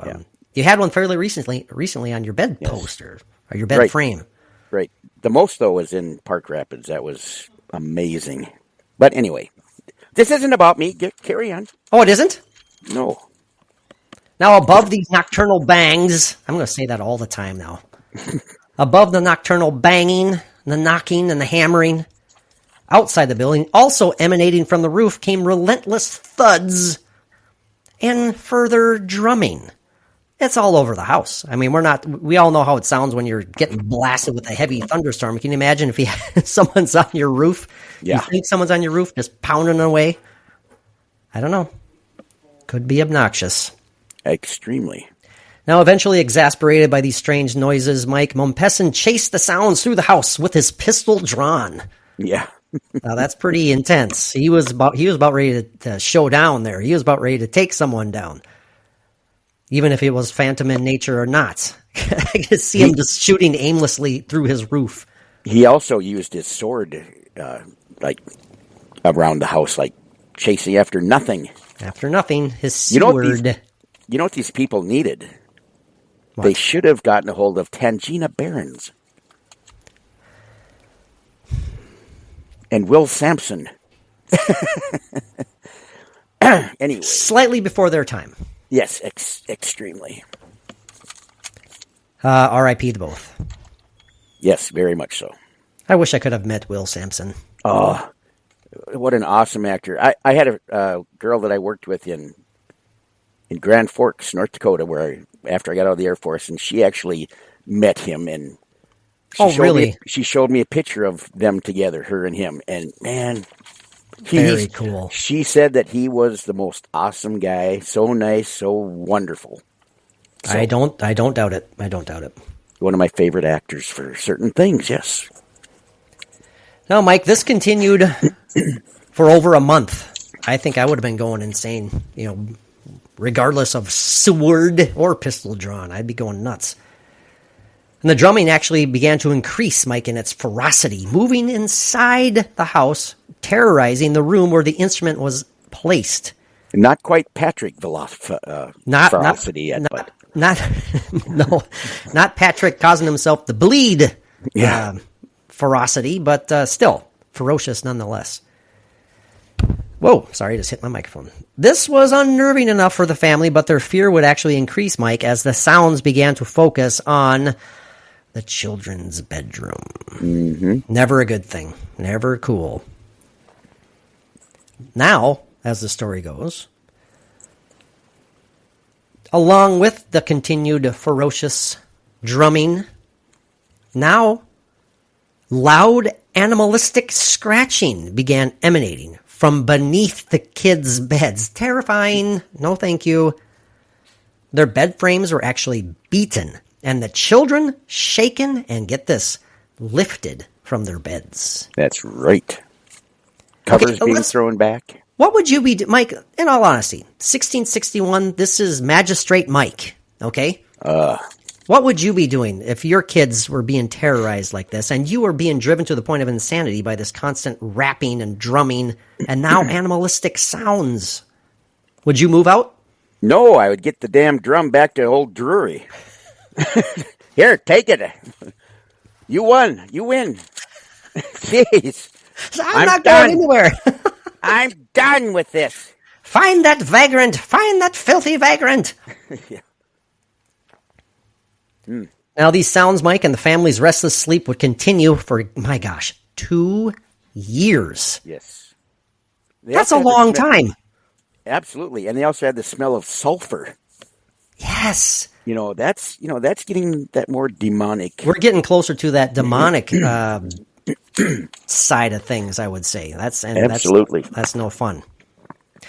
You had one fairly recently on your bed poster or your bed frame. Right. The most, though, was in Park Rapids. That was amazing. But anyway, this isn't about me. Carry on. Oh, it isn't? No. Now, above these nocturnal bangs, I'm going to say that all the time now. Above the nocturnal banging, the knocking, and the hammering, outside the building, also emanating from the roof, came relentless thuds and further drumming. it's all over the house. I mean, we all know how it sounds when you're getting blasted with a heavy thunderstorm. Can you imagine if someone's on your roof? Yeah. You think someone's on your roof just pounding away? I don't know. Could be obnoxious. Extremely. Now, eventually exasperated by these strange noises, Mike Mompesson chased the sounds through the house with his pistol drawn. Yeah. Now, that's pretty intense. He was about ready to show down there. He was about ready to take someone down. Even if it was phantom in nature or not. I could see him just shooting aimlessly through his roof. He also used his sword, like, around the house, like, chasing after nothing. After nothing, his sword. You know what these people needed? What? They should have gotten a hold of Tangina Barons. And Will Sampson. Anyway. Slightly before their time. Yes, extremely. R.I.P. to both. Yes, very much so. I wish I could have met Will Sampson. Oh, what an awesome actor. I had a girl that I worked with in Grand Forks, North Dakota, where after I got out of the Air Force, and she actually met him. And she showed me a picture of them together, her and him. And man, very cool. She said that he was the most awesome guy, so nice, so wonderful. So, I don't doubt it. I don't doubt it. One of my favorite actors for certain things, yes. Now, Mike, this continued for over a month. I think I would have been going insane, regardless of sword or pistol drawn. I'd be going nuts. And the drumming actually began to increase, Mike, in its ferocity, moving inside the house, terrorizing the room where the instrument was placed. Not quite Patrick ferocity yet, but... Not Patrick causing himself to bleed ferocity, but still ferocious nonetheless. Whoa, sorry, just hit my microphone. This was unnerving enough for the family, but their fear would actually increase, Mike, as the sounds began to focus on the children's bedroom. Mm-hmm. Never a good thing. Never cool. Now, as the story goes, along with the continued ferocious drumming, now loud animalistic scratching began emanating from beneath the kids' beds. Terrifying. No thank you. Their bed frames were actually beaten, and the children shaken and, get this, lifted from their beds. That's right. Covers being thrown back. What would you be, Mike, in all honesty, 1661, this is Magistrate Mike, okay? What would you be doing if your kids were being terrorized like this and you were being driven to the point of insanity by this constant rapping and drumming and now animalistic sounds? Would you move out? No, I would get the damn drum back to old Drury. Here, take it. You won. You win. Jeez. I'm not going anywhere. I'm done with this. Find that vagrant. Find that filthy vagrant. Yeah. Now, these sounds, Mike, and the family's restless sleep would continue for, my gosh, 2 years. Yes. That's a long time. Absolutely. And they also had the smell of sulfur. Yes. That's getting that more demonic. We're getting closer to that demonic side of things, I would say. Absolutely. That's no fun.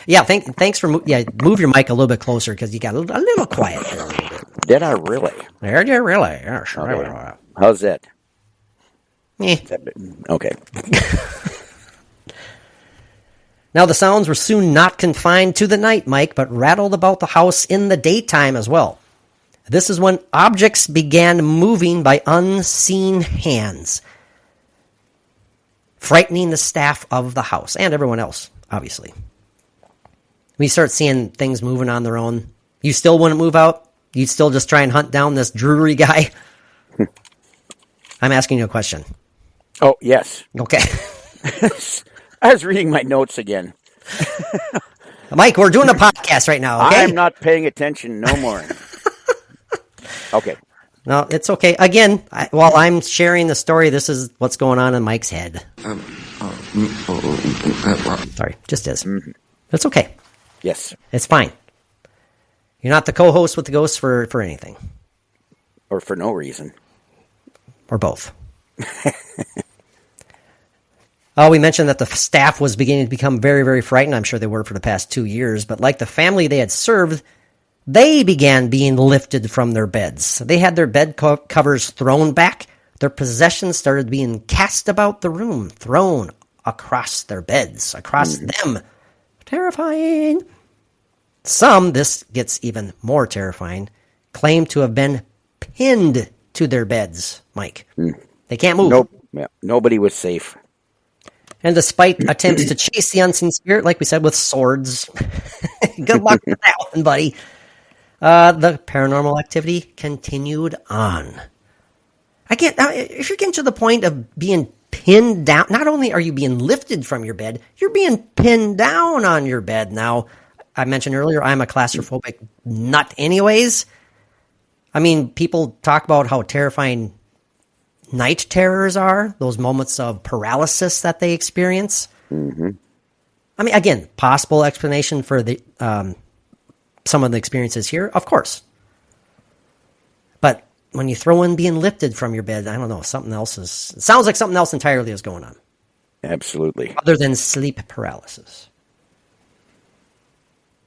Yeah, thanks for move your mic a little bit closer because you got a little quiet there a little bit. Did I really? Did you really? Yeah, sure. Okay. How's that? Okay. Now, the sounds were soon not confined to the night, Mike, but rattled about the house in the daytime as well. This is when objects began moving by unseen hands, frightening the staff of the house and everyone else, obviously. We start seeing things moving on their own. You still wouldn't move out? You'd still just try and hunt down this Drury guy? I'm asking you a question. Oh, yes. Okay. I was reading my notes again. Mike, we're doing a podcast right now, okay? I'm not paying attention no more. Okay. No, it's okay. Again, while I'm sharing the story, this is what's going on in Mike's head. Sorry, just is. Mm-hmm. It's okay. Yes. It's fine. You're not the co-host with the ghosts for anything. Or for no reason. Or both. Oh, we mentioned that the staff was beginning to become very, very frightened. I'm sure they were for the past 2 years. But like the family they had served, they began being lifted from their beds. They had their bed covers thrown back. Their possessions started being cast about the room, thrown across their beds, across them. Terrifying. Some, this gets even more terrifying, claim to have been pinned to their beds, Mike. They can't move. Nope. Yeah, nobody was safe. And despite attempts to chase the unseen spirit, like we said, with swords, good luck with that one, buddy. The paranormal activity continued on. Again, if you're getting to the point of being pinned down, not only are you being lifted from your bed, you're being pinned down on your bed. Now, I mentioned earlier, I'm a claustrophobic nut anyways. I mean, people talk about how terrifying night terrors are, those moments of paralysis that they experience. Mm-hmm. I mean, again, possible explanation for the some of the experiences here, of course. But when you throw in being lifted from your bed, I don't know, it sounds like something else entirely is going on. Absolutely. Other than sleep paralysis.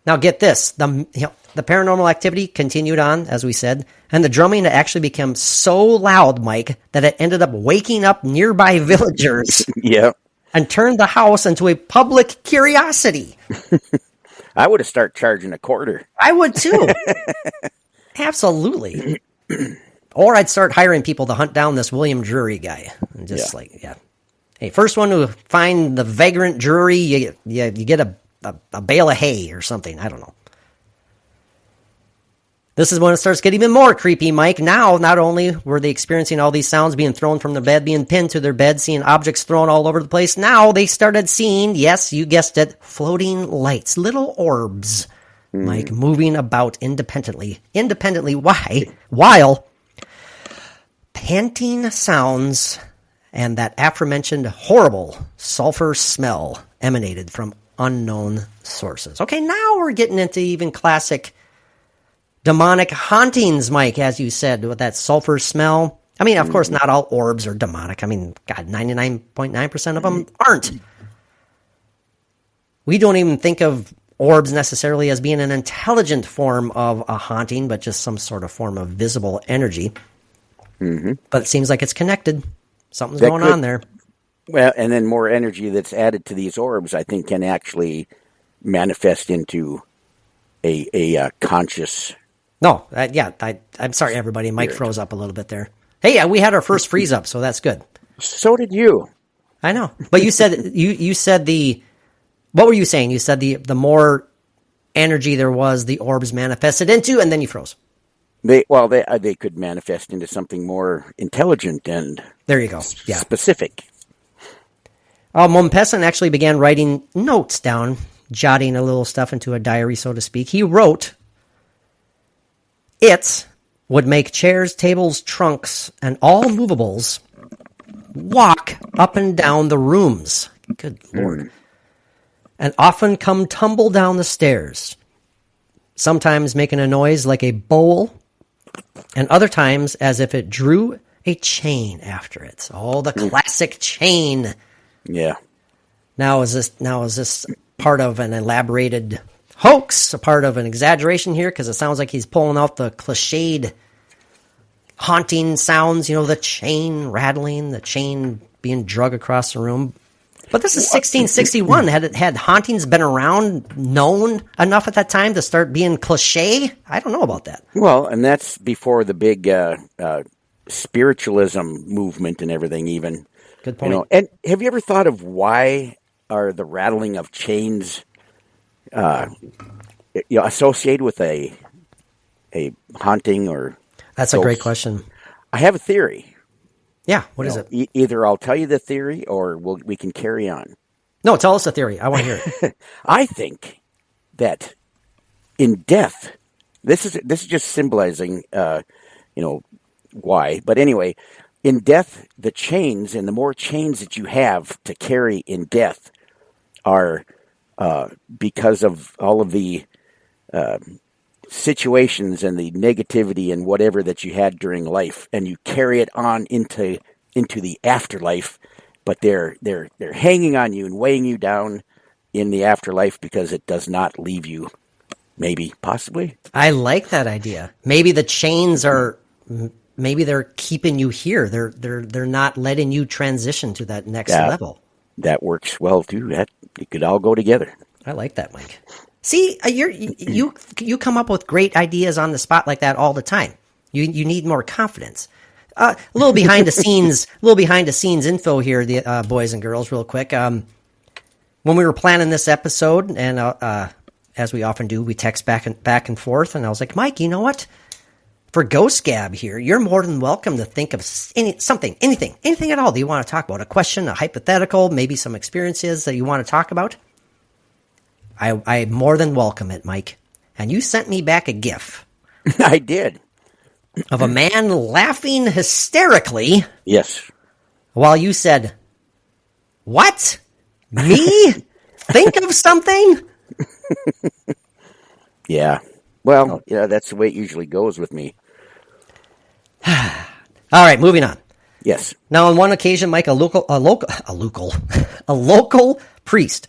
Now get this, the paranormal activity continued on, as we said, and the drumming actually became so loud, Mike, that it ended up waking up nearby villagers. Yeah. And turned the house into a public curiosity. I would have started charging $0.25. I would too. Absolutely. Or I'd start hiring people to hunt down this William Drury guy. And just hey, first one to find the vagrant Drury, you get a bale of hay or something. I don't know. This is when it starts getting even more creepy, Mike. Now, not only were they experiencing all these sounds being thrown from their bed, being pinned to their bed, seeing objects thrown all over the place, now they started seeing, yes, you guessed it, floating lights, little orbs, Mike, moving about independently. Why? While panting sounds and that aforementioned horrible sulfur smell emanated from unknown sources. Okay, now we're getting into even classic demonic hauntings, Mike, as you said, with that sulfur smell. I mean, of course, not all orbs are demonic. I mean, God, 99.9% of them aren't. We don't even think of orbs necessarily as being an intelligent form of a haunting, but just some sort of form of visible energy. Mm-hmm. But it seems like it's connected. Something's going on there. Well, and then more energy that's added to these orbs, I think, can actually manifest into a conscious. No, I'm sorry, everybody. Mike froze up a little bit there. Hey, we had our first freeze up, so that's good. So did you. I know, but you said you said the. What were you saying? You said the more energy there was, the orbs manifested into, and then you froze. They could manifest into something more intelligent and there you go. Yeah, specific. Mompesson actually began writing notes down, jotting a little stuff into a diary, so to speak. He wrote, "It would make chairs, tables, trunks, and all movables walk up and down the rooms." Good Lord. And often come tumble down the stairs, sometimes making a noise like a bowl, and other times as if it drew a chain after it. Oh, the classic chain. Yeah. Now is this part of an elaborated hoax, a part of an exaggeration here? Because it sounds like he's pulling out the cliched haunting sounds, the chain rattling, the chain being drug across the room. But this is 1661. Had hauntings been around, known enough at that time to start being cliche? I don't know about that. Well, and that's before the big spiritualism movement and everything even. Good point. And have you ever thought of why are the rattling of chains associated with a haunting or... That's a great question. I have a theory. Yeah, what is it? Either I'll tell you the theory or we can carry on. No, tell us the theory. I want to hear it. I think that in death, this is just symbolizing, why. But anyway, in death, the chains and the more chains that you have to carry in death are because of all of the situations and the negativity and whatever that you had during life, and you carry it on into the afterlife, but they're hanging on you and weighing you down in the afterlife because it does not leave you. Maybe, possibly. I like that idea. Maybe the chains are. Maybe they're keeping you here. They're not letting you transition to that next level. That works well too. That it could all go together. I like that, Mike. See, you come up with great ideas on the spot like that all the time. You need more confidence. A little behind the scenes info here, the boys and girls, real quick. When we were planning this episode, and as we often do, we text back and forth, and I was like, Mike, you know what? For Ghost Gab here, you're more than welcome to think of anything at all that you want to talk about. A question, a hypothetical, maybe some experiences that you want to talk about. I more than welcome it, Mike. And you sent me back a GIF. I did. Of a man laughing hysterically. Yes. While you said, "What? Me? Think of something?" Yeah. Well, yeah, that's the way it usually goes with me. All right, moving on. Yes. Now, on one occasion, Mike, a local priest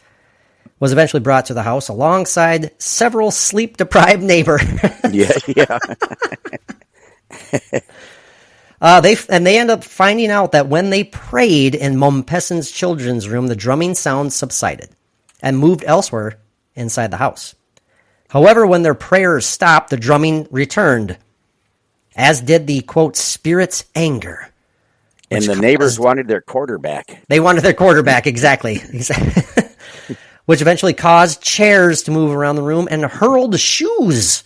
was eventually brought to the house alongside several sleep-deprived neighbors. Yeah. They end up finding out that when they prayed in Mompesson's children's room, the drumming sound subsided and moved elsewhere inside the house. However, when their prayers stopped, the drumming returned, as did the, quote, spirit's anger. And the neighbors wanted their quarterback. They wanted their quarterback, exactly. Which eventually caused chairs to move around the room and hurled shoes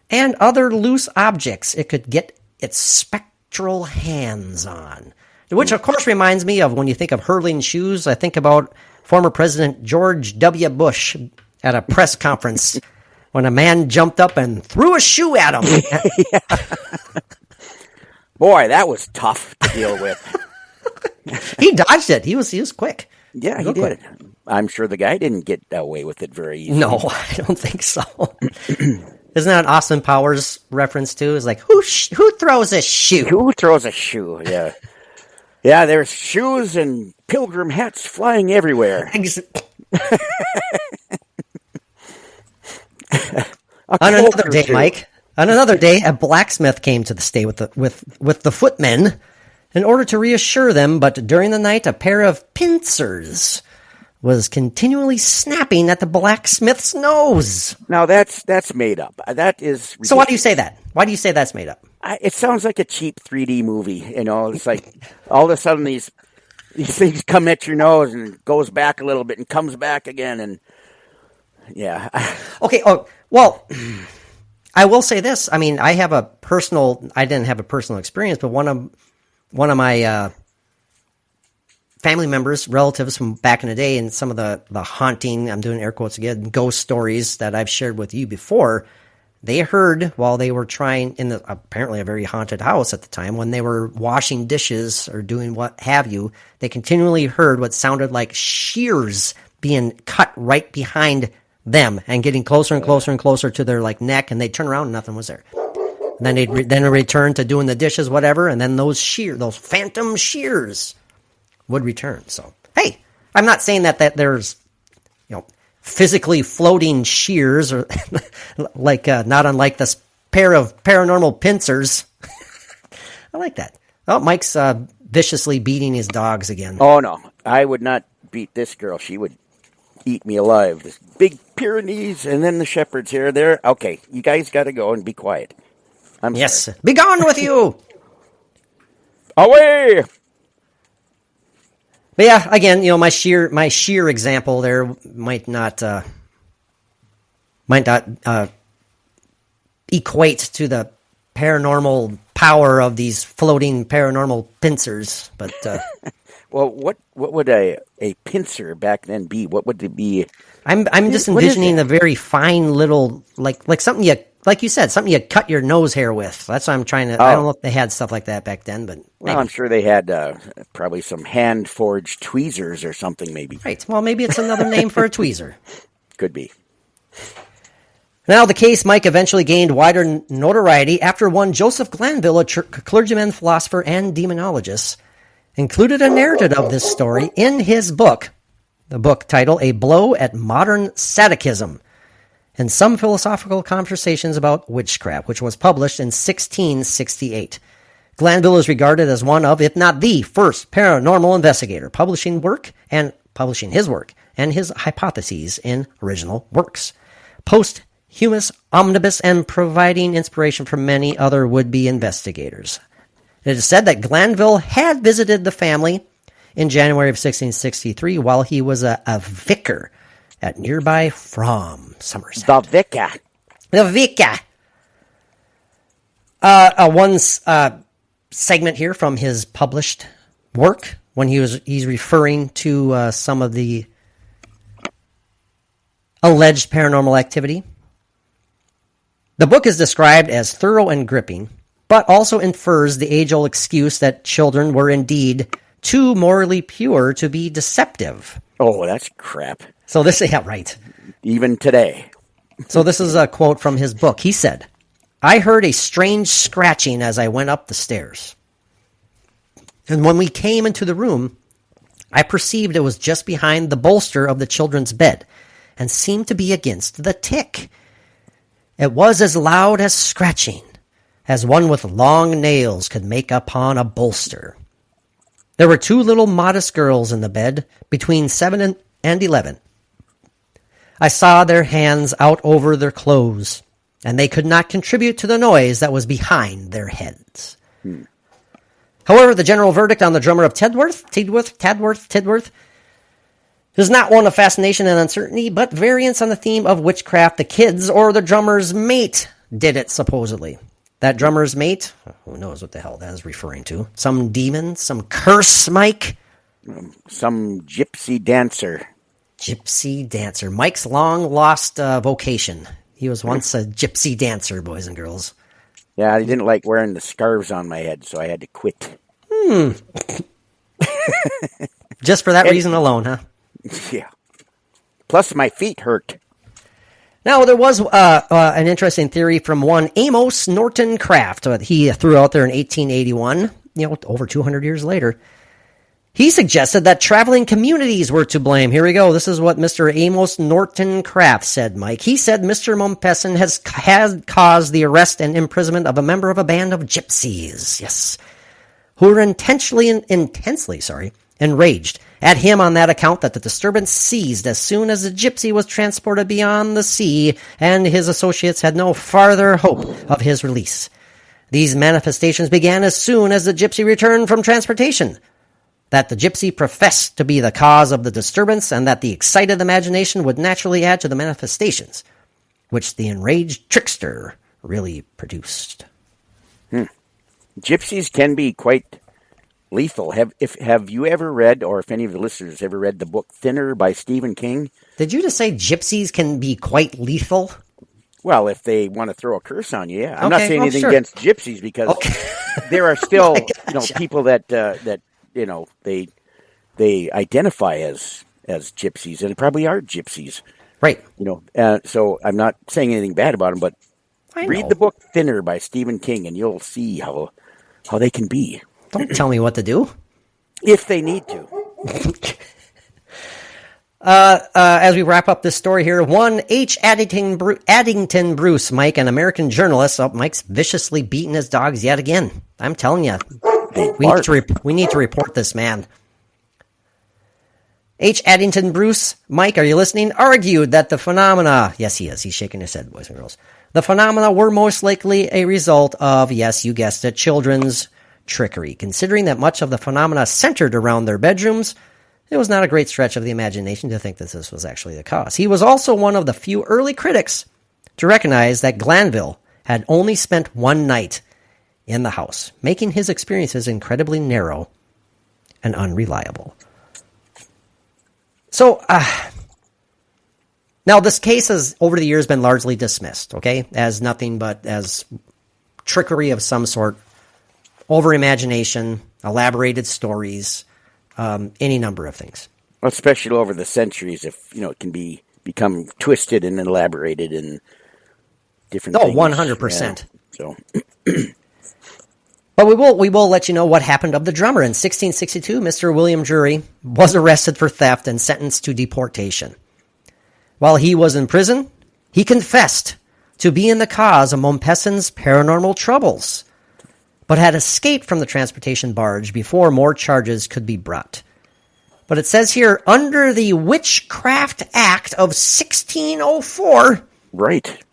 and other loose objects it could get its spectral hands on. Which, of course, reminds me of when you think of hurling shoes, I think about former President George W. Bush at a press conference when a man jumped up and threw a shoe at him. Boy, that was tough to deal with. He dodged it. He was quick. Yeah, he did. I'm sure the guy didn't get away with it very easily. No, I don't think so. Isn't that an Austin Powers reference too? It's like, who throws a shoe? Who throws a shoe? Yeah. Yeah, there's shoes and pilgrim hats flying everywhere. On another day, Mike, on another day, a blacksmith came to the stay with the footmen in order to reassure them, but during the night, a pair of pincers was continually snapping at the blacksmith's nose. Now, that's made up. That is ridiculous. So why do you say that? Why do you say that's made up? It sounds like a cheap 3D movie. You know, it's like all of a sudden these things come at your nose and it goes back a little bit and comes back again. And yeah. Okay. Oh, well, I will say this. I mean, I didn't have a personal experience, but one of my family members, relatives from back in the day, and some of the haunting, I'm doing air quotes again, ghost stories that I've shared with you before, they heard while they were trying in apparently a very haunted house at the time, when they were washing dishes or doing what have you, they continually heard what sounded like shears being cut right behind them and getting closer and closer and closer to their like neck, and they'd turn around and nothing was there. And then they'd return to doing the dishes, whatever, and then those phantom shears would return. So, hey, I'm not saying that there's, physically floating shears or like not unlike this pair of paranormal pincers. I like that. Oh, Mike's viciously beating his dogs again. Oh no, I would not beat this girl. She would eat me alive. This big Pyrenees and then the shepherds here. There. Okay, you guys got to go and be quiet. Yes, be gone with you. Away. But yeah, again, my sheer example there might not equate to the paranormal power of these floating paranormal pincers. But well, what would a pincer back then be? What would it be? I'm just envisioning a very fine little like something like you said, something you cut your nose hair with. That's what I'm trying to. I don't know if they had stuff like that back then, but well, I'm sure they had probably some hand forged tweezers or something, maybe. Right. Well, maybe it's another name for a tweezer. Could be. Now, the case, Mike, eventually gained wider notoriety after one Joseph Glanville, a clergyman, philosopher, and demonologist, included a narrative of this story in his book, the book titled A Blow at Modern Sadism, and Some Philosophical Conversations About Witchcraft, which was published in 1668. Glanville is regarded as one of, if not the first paranormal investigator, publishing his work and his hypotheses in original works. Posthumous omnibus and providing inspiration for many other would-be investigators. It is said that Glanville had visited the family in January of 1663 while he was a vicar at nearby From, Somerset. The vicar. The vicar. One segment here from his published work when he's referring to some of the alleged paranormal activity. The book is described as thorough and gripping, but also infers the age-old excuse that children were indeed too morally pure to be deceptive. Oh, that's crap. So this, yeah, right. Even today. So this is a quote from his book. He said, "I heard a strange scratching as I went up the stairs. And when we came into the room, I perceived it was just behind the bolster of the children's bed and seemed to be against the tick. It was as loud as scratching, as one with long nails could make upon a bolster. There were two little modest girls in the bed, between 7 and 11. I saw their hands out over their clothes, and they could not contribute to the noise that was behind their heads." However, the general verdict on the drummer of Tedworth, is not one of fascination and uncertainty, but variance on the theme of witchcraft. The kids, or the drummer's mate, did it, supposedly. That drummer's mate, who knows what the hell that is referring to? Some demon? Some curse, Mike? Some gypsy dancer. Gypsy dancer. Mike's long-lost vocation. He was once a gypsy dancer, boys and girls. Yeah, I didn't like wearing the scarves on my head, so I had to quit. Just for that reason alone, huh? Yeah. Plus, my feet hurt. Now, there was an interesting theory from one Amos Norton Kraft. He threw out there in 1881, over 200 years later. He suggested that traveling communities were to blame. Here we go. This is what Mr. Amos Norton Kraft said, Mike. He said Mr. Mompesson has caused the arrest and imprisonment of a member of a band of gypsies, yes, who were intensely enraged at him on that account, that the disturbance ceased as soon as the gypsy was transported beyond the sea, and his associates had no farther hope of his release. These manifestations began as soon as the gypsy returned from transportation, that the gypsy professed to be the cause of the disturbance, and that the excited imagination would naturally add to the manifestations, which the enraged trickster really produced. Gypsies can be quite lethal. Have you ever read, or if any of the listeners ever read the book Thinner by Stephen King? Did you just say gypsies can be quite lethal? Well, if they want to throw a curse on you, yeah. I'm not saying anything sure. against gypsies, because there are still people that they identify as gypsies, and probably are gypsies. Right. So I'm not saying anything bad about them, but read the book Thinner by Stephen King, and you'll see how they can be. Don't tell me what to do. If they need to. As we wrap up this story here, one H. Addington Bruce, Mike, an American journalist. Oh, Mike's viciously beaten his dogs yet again. I'm telling you, we need to report this man. H. Addington Bruce, Mike, are you listening? Argued that the phenomena, yes, he is. He's shaking his head, boys and girls. The phenomena were most likely a result of, yes, you guessed it, children's trickery. Considering that much of the phenomena centered around their bedrooms, it was not a great stretch of the imagination to think that this was actually the cause. He was also one of the few early critics to recognize that Glanville had only spent one night in the house, making his experiences incredibly narrow and unreliable. So, now this case has, over the years, been largely dismissed, okay, as nothing but as trickery of some sort, over-imagination, elaborated stories, any number of things. Especially over the centuries, if it can become twisted and elaborated and different Oh, things. 100%. Yeah, so But we will let you know what happened of the drummer. In 1662, Mr. William Drury was arrested for theft and sentenced to deportation. While he was in prison, he confessed to being the cause of Mompesson's paranormal troubles, but had escaped from the transportation barge before more charges could be brought. But it says here, under the Witchcraft Act of 1604, right.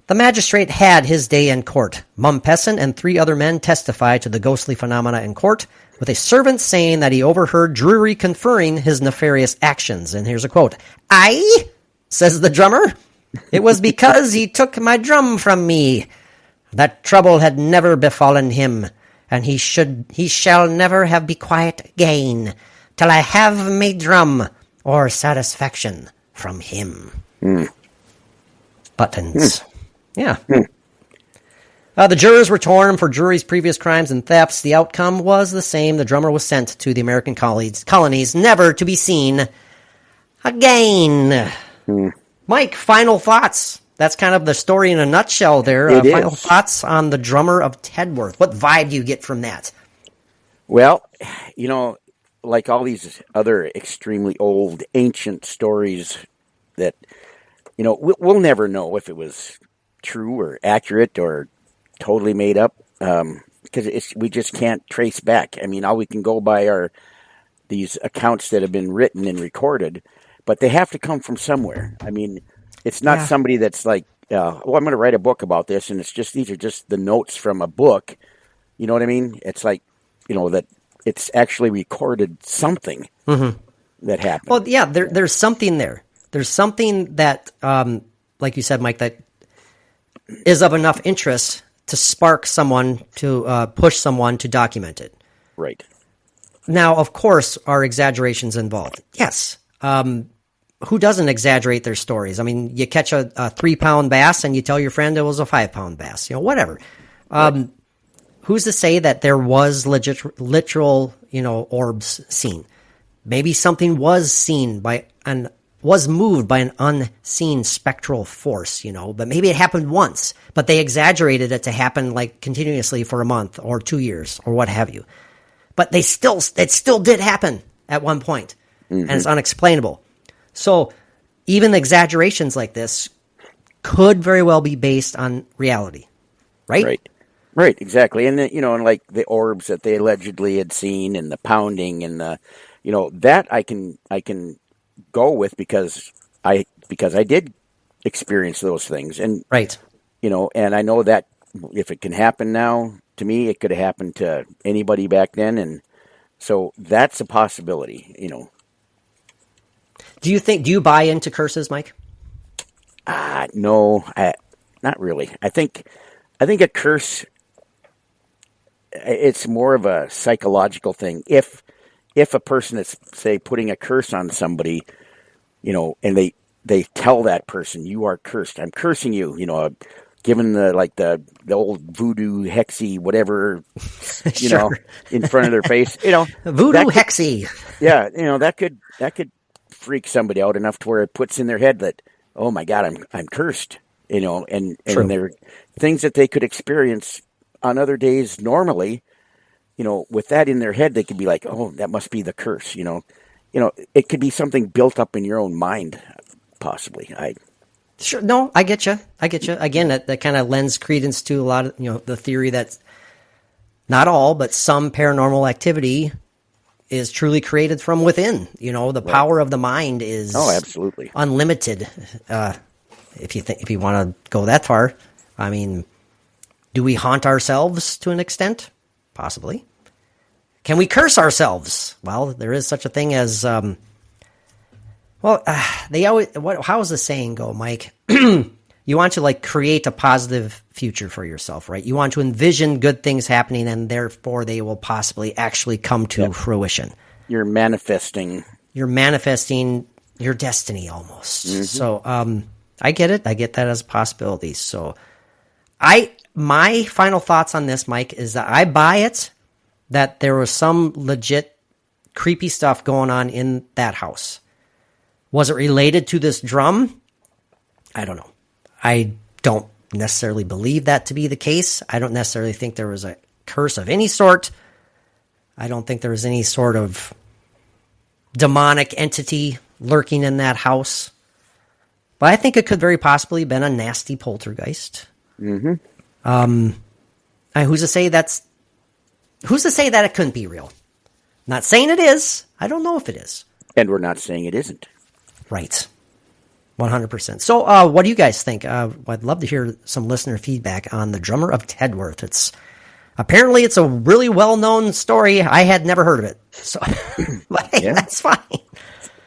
the magistrate had his day in court. Mompesson and 3 other men testified to the ghostly phenomena in court, with a servant saying that he overheard Drury conferring his nefarious actions. And here's a quote. "Aye," says the drummer, "it was because he took my drum from me. That trouble had never befallen him, and he shall never have be quiet again, till I have my drum, or satisfaction from him." Buttons. Yeah. The jurors were torn for Drury's previous crimes and thefts. The outcome was the same. The drummer was sent to the American colonies, never to be seen again. Mike, final thoughts. That's kind of the story in a nutshell there. Final thoughts on the drummer of Tedworth. What vibe do you get from that? Well, like all these other extremely old, ancient stories that, we'll never know if it was true or accurate or totally made up, because we just can't trace back. I mean, all we can go by are these accounts that have been written and recorded, but they have to come from somewhere. I mean, it's not somebody that's like, I'm going to write a book about this, and these are just the notes from a book. You know what I mean? It's like, that it's actually recorded something that happened. Well, yeah, there's something there. There's something that, like you said, Mike, that is of enough interest to spark someone, to push someone to document it. Right. Now, of course, are exaggerations involved? Yes. Who doesn't exaggerate their stories? I mean, you catch a 3-pound bass and you tell your friend it was a 5-pound bass, whatever. Right. Who's to say that there was literal, orbs seen? Maybe something was seen was moved by an unseen spectral force, but maybe it happened once, but they exaggerated it to happen like continuously for a month or 2 years or what have you. But it still did happen at one point, and it's unexplainable. So even exaggerations like this could very well be based on reality, right? Right, exactly. And and like the orbs that they allegedly had seen, and the pounding, and the, that I can go with because I did experience those things, and right, and I know that if it can happen now to me, it could have happened to anybody back then, and so that's a possibility. Do you buy into curses, Mike? No, not really. I think a curse, it's more of a psychological thing. If a person is, say, putting a curse on somebody, and they tell that person, "You are cursed. I'm cursing you," given the old voodoo hexy whatever, Sure. in front of their face, voodoo hexy. Yeah, that could freak somebody out enough to where it puts in their head that, oh my God, I'm cursed, and there are things that they could experience on other days normally, with that in their head, they could be like, oh, that must be the curse, it could be something built up in your own mind, possibly. Sure. No, I get you. Again, that kind of lends credence to a lot of, the theory that not all, but some paranormal activity is truly created from within. The power of the mind is absolutely unlimited. If you want to go that far, I mean, do we haunt ourselves to an extent? Possibly. Can we curse ourselves? Well, there is such a thing as, how does the saying go, Mike? You want to create a positive future for yourself, right? You want to envision good things happening, and therefore they will possibly actually come to fruition. You're manifesting your destiny almost. So, I get it. I get that as a possibility. So my final thoughts on this, Mike, is that I buy it that there was some legit creepy stuff going on in that house. Was it related to this drum? I don't know. I don't necessarily believe that to be the case. I don't necessarily think there was a curse of any sort. I don't think there was any sort of demonic entity lurking in that house. But I think it could very possibly have been a nasty poltergeist. Mm-hmm. Who's to say that it couldn't be real? Not saying it is. I don't know if it is. And we're not saying it isn't. Right. 100%. So what do you guys think? I'd love to hear some listener feedback on the drummer of Tedworth. Apparently it's a really well-known story. I had never heard of it. So but hey, that's fine.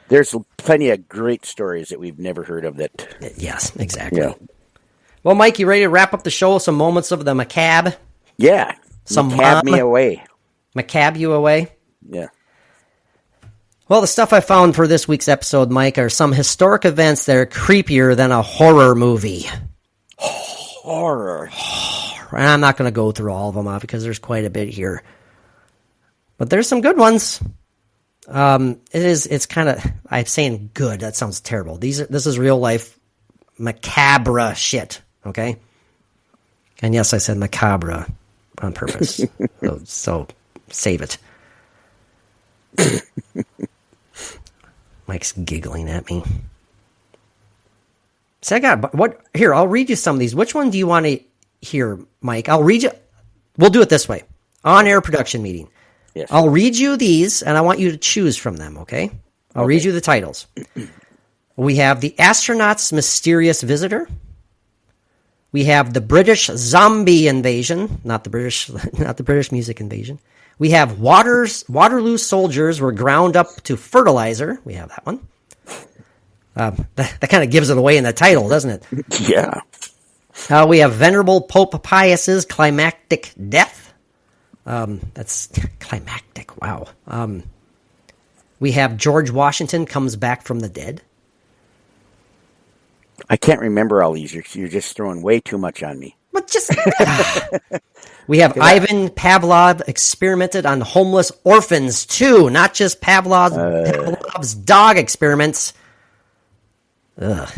There's plenty of great stories that we've never heard of that. Yes, exactly. Yeah. Well, Mike, you ready to wrap up the show with some moments of the macabre? Yeah. Some Macabre me away. Macabre you away? Yeah. Well, the stuff I found for this week's episode, Mike, are some historic events that are creepier than a horror movie. Horror. And I'm not going to go through all of them because there's quite a bit here. But there's some good ones. It's kind of, I'm saying good, that sounds terrible. This is real life macabre shit, okay? And yes, I said macabre on purpose. so save it. Mike's giggling at me. So I'll read you some of these. Which one do you want to hear, Mike? I'll read you. We'll do it this way. On-air production meeting. Yes. I'll read you these, and I want you to choose from them, okay? I'll read you the titles. We have The Astronaut's Mysterious Visitor. We have The British Zombie Invasion. Not the British music invasion. We have Waterloo Soldiers Were Ground Up to Fertilizer. We have that one. That kind of gives it away in the title, doesn't it? Yeah. We have Venerable Pope Pius's Climactic Death. That's climactic. Wow. We have George Washington Comes Back from the Dead. I can't remember all these. You're just throwing way too much on me. But just we have Ivan Pavlov experimented on homeless orphans too, not just Pavlov's dog experiments. Ugh.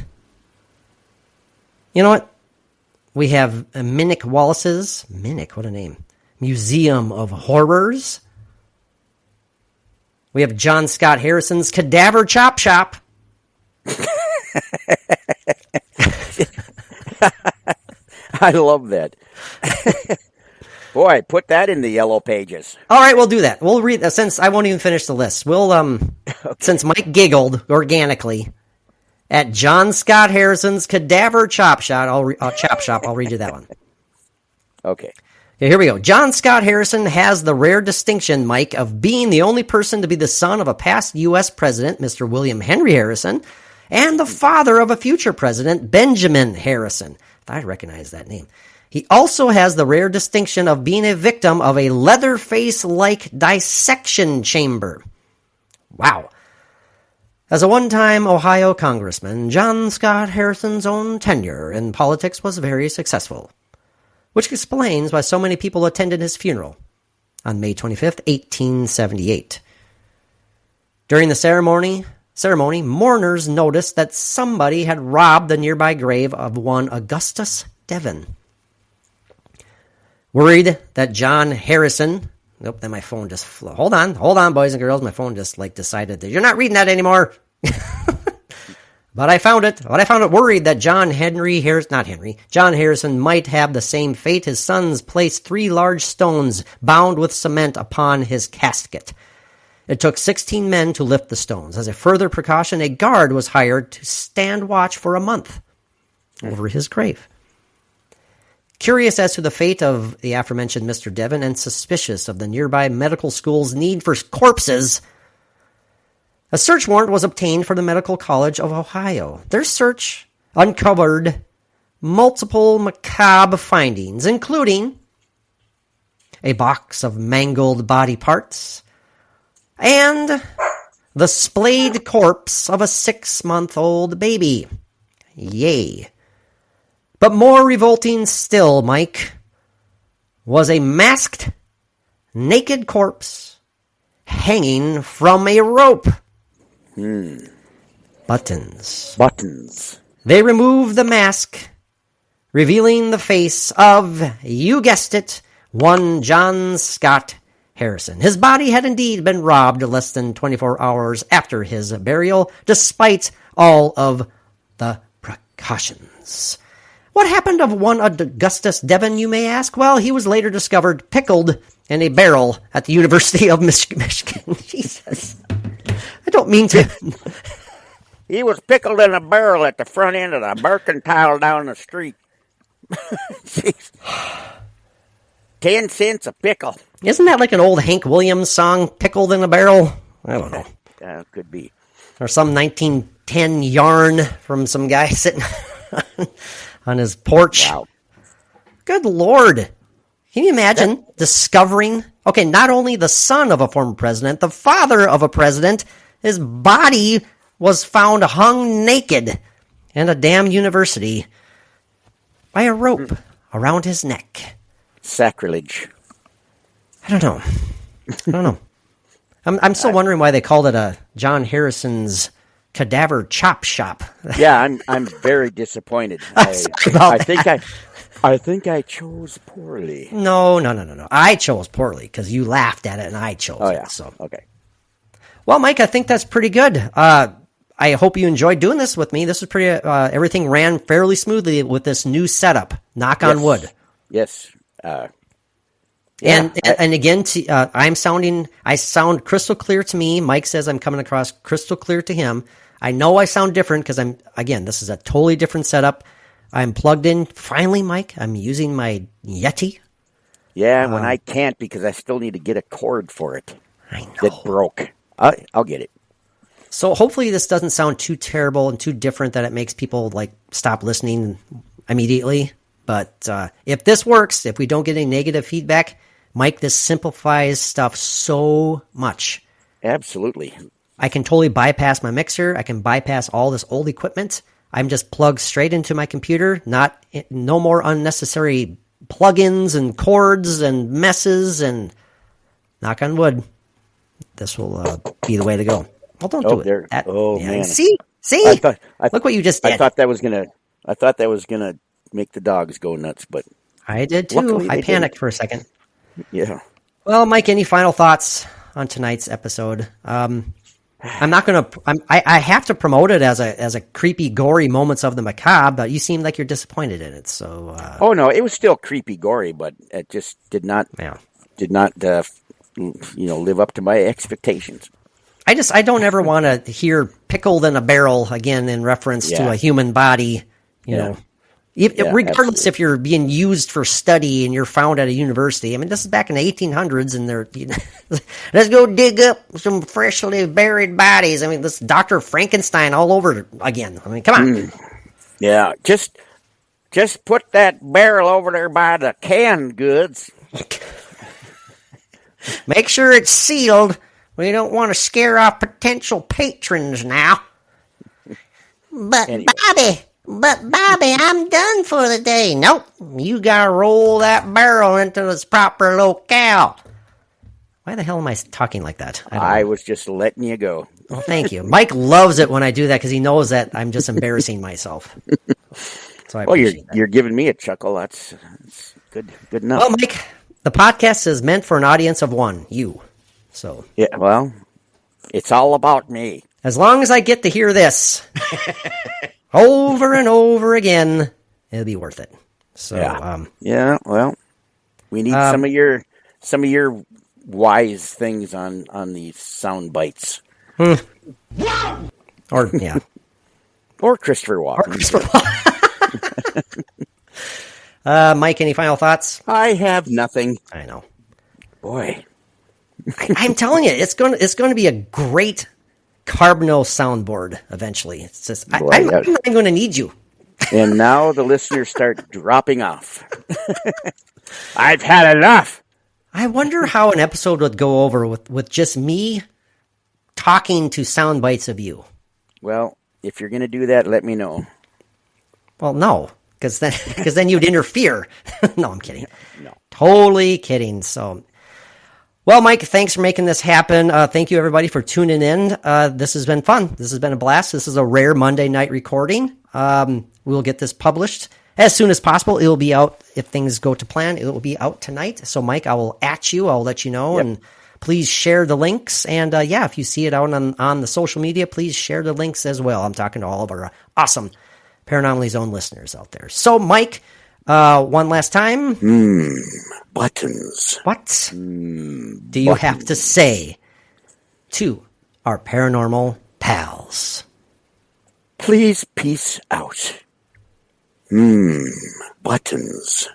You know what? We have Minnick Wallace's what a name. Museum of Horrors. We have John Scott Harrison's Cadaver Chop Shop. I love that. Boy, put that in the yellow pages. All right, we'll do that. We'll read since I won't even finish the list. We'll since Mike giggled organically at John Scott Harrison's Cadaver Chop Shop. I'll read you that one. Okay. Okay, here we go. John Scott Harrison has the rare distinction, Mike, of being the only person to be the son of a past U.S. president, Mr. William Henry Harrison, and the father of a future president, Benjamin Harrison. I recognize that name. He also has the rare distinction of being a victim of a Leatherface-like dissection chamber. Wow. As a one-time Ohio congressman, John Scott Harrison's own tenure in politics was very successful, which explains why so many people attended his funeral on May 25th, 1878. During the ceremony, mourners noticed that somebody had robbed the nearby grave of one Augustus Devon. Worried that John Harrison... Nope, then my phone just flew. Hold on, boys and girls. My phone just decided that you're not reading that anymore. But I found it. Worried that John Harrison might have the same fate. His sons placed 3 large stones bound with cement upon his casket. It took 16 men to lift the stones. As a further precaution, a guard was hired to stand watch for a month over his grave. Curious as to the fate of the aforementioned Mr. Devon and suspicious of the nearby medical school's need for corpses, a search warrant was obtained for the Medical College of Ohio. Their search uncovered multiple macabre findings, including a box of mangled body parts and the splayed corpse of a 6-month-old baby. Yay. But more revolting still, Mike, was a masked, naked corpse hanging from a rope. Buttons. Buttons. They removed the mask, revealing the face of, you guessed it, one John Scott Harrison. His body had indeed been robbed less than 24 hours after his burial, despite all of the precautions. What happened of one Augustus Devon, you may ask? Well, he was later discovered pickled in a barrel at the University of Michigan. Jesus. I don't mean to... He was pickled in a barrel at the front end of the mercantile down the street. Jeez. 10 cents a pickle. Isn't that like an old Hank Williams song, Pickled in a Barrel? I don't know. Could be. Or some 1910 yarn from some guy sitting on his porch. Wow. Good Lord. Can you imagine discovering, okay, not only the son of a former president, the father of a president, his body was found hung naked in a damn university by a rope around his neck. Sacrilege. I don't know. I'm still wondering why they called it a John Harrison's cadaver chop shop. Yeah, I'm very disappointed. I think I chose poorly. No. I chose poorly because you laughed at it and I chose it. So okay. Well, Mike, I think that's pretty good. I hope you enjoyed doing this with me. This was pretty. Everything ran fairly smoothly with this new setup. Knock on wood. Yes. And again, I sound crystal clear to me. Mike says I'm coming across crystal clear to him. I know I sound different because this is a totally different setup. I'm plugged in. Finally, Mike, I'm using my Yeti. Yeah, when I can't because I still need to get a cord for it. I know. That broke. I'll get it. So hopefully this doesn't sound too terrible and too different that it makes people stop listening immediately. But if this works, if we don't get any negative feedback, Mike, this simplifies stuff so much. Absolutely. I can totally bypass my mixer. I can bypass all this old equipment. I'm just plugged straight into my computer. No more unnecessary plugins and cords and messes. And knock on wood, this will be the way to go. Well, don't do it. Man! See, look what you just did. I thought that was gonna make the dogs go nuts, but I did too. I panicked for a second. Yeah. Well, Mike, any final thoughts on tonight's episode? I'm not going to. I have to promote it as a creepy, gory moments of the macabre, but you seem like you're disappointed in it. So. Oh no, it was still creepy, gory, but it just did not live up to my expectations. I don't ever want to hear pickled in a barrel again in reference to a human body. You know. Regardless absolutely. If you're being used for study and you're found at a university. I mean, this is back in the 1800s, and they're let's go dig up some freshly buried bodies. I mean, this Dr. Frankenstein all over again. I mean, come on. Yeah, just put that barrel over there by the canned goods. Make sure it's sealed. We don't want to scare off potential patrons now. But anyway. Bobby, I'm done for the day. Nope, you gotta roll that barrel into its proper locale. Why the hell am I talking like that? I was just letting you go. Well, thank you. Mike loves it when I do that because he knows that I'm just embarrassing myself. So I you're giving me a chuckle. That's good enough. Well, Mike, the podcast is meant for an audience of one, you. So yeah, well, it's all about me. As long as I get to hear this. Over and over again, it'll be worth it. So, well, we need some of your wise things on these sound bites. Or Christopher Walken. Mike, any final thoughts? I have nothing. I know. Boy, I'm telling you, it's going to be a great Carbno soundboard eventually. It's just I'm not even going to need you. And now the listeners start dropping off. I've had enough. I wonder how an episode would go over with just me talking to sound bites of you. Well, if you're going to do that, let me know. Well, no, because then you'd interfere. No, I'm kidding. No. Totally kidding. So. Well, Mike, thanks for making this happen. Thank you, everybody, for tuning in. This has been fun. This has been a blast. This is a rare Monday night recording. We'll get this published as soon as possible. It will be out if things go to plan. It will be out tonight. So, Mike, I will at you. I'll let you know, and please share the links. And if you see it out on the social media, please share the links as well. I'm talking to all of our awesome Paranormally Zone listeners out there. So, Mike, one last time. Buttons. What do you have to say to our paranormal pals? Please peace out. Buttons.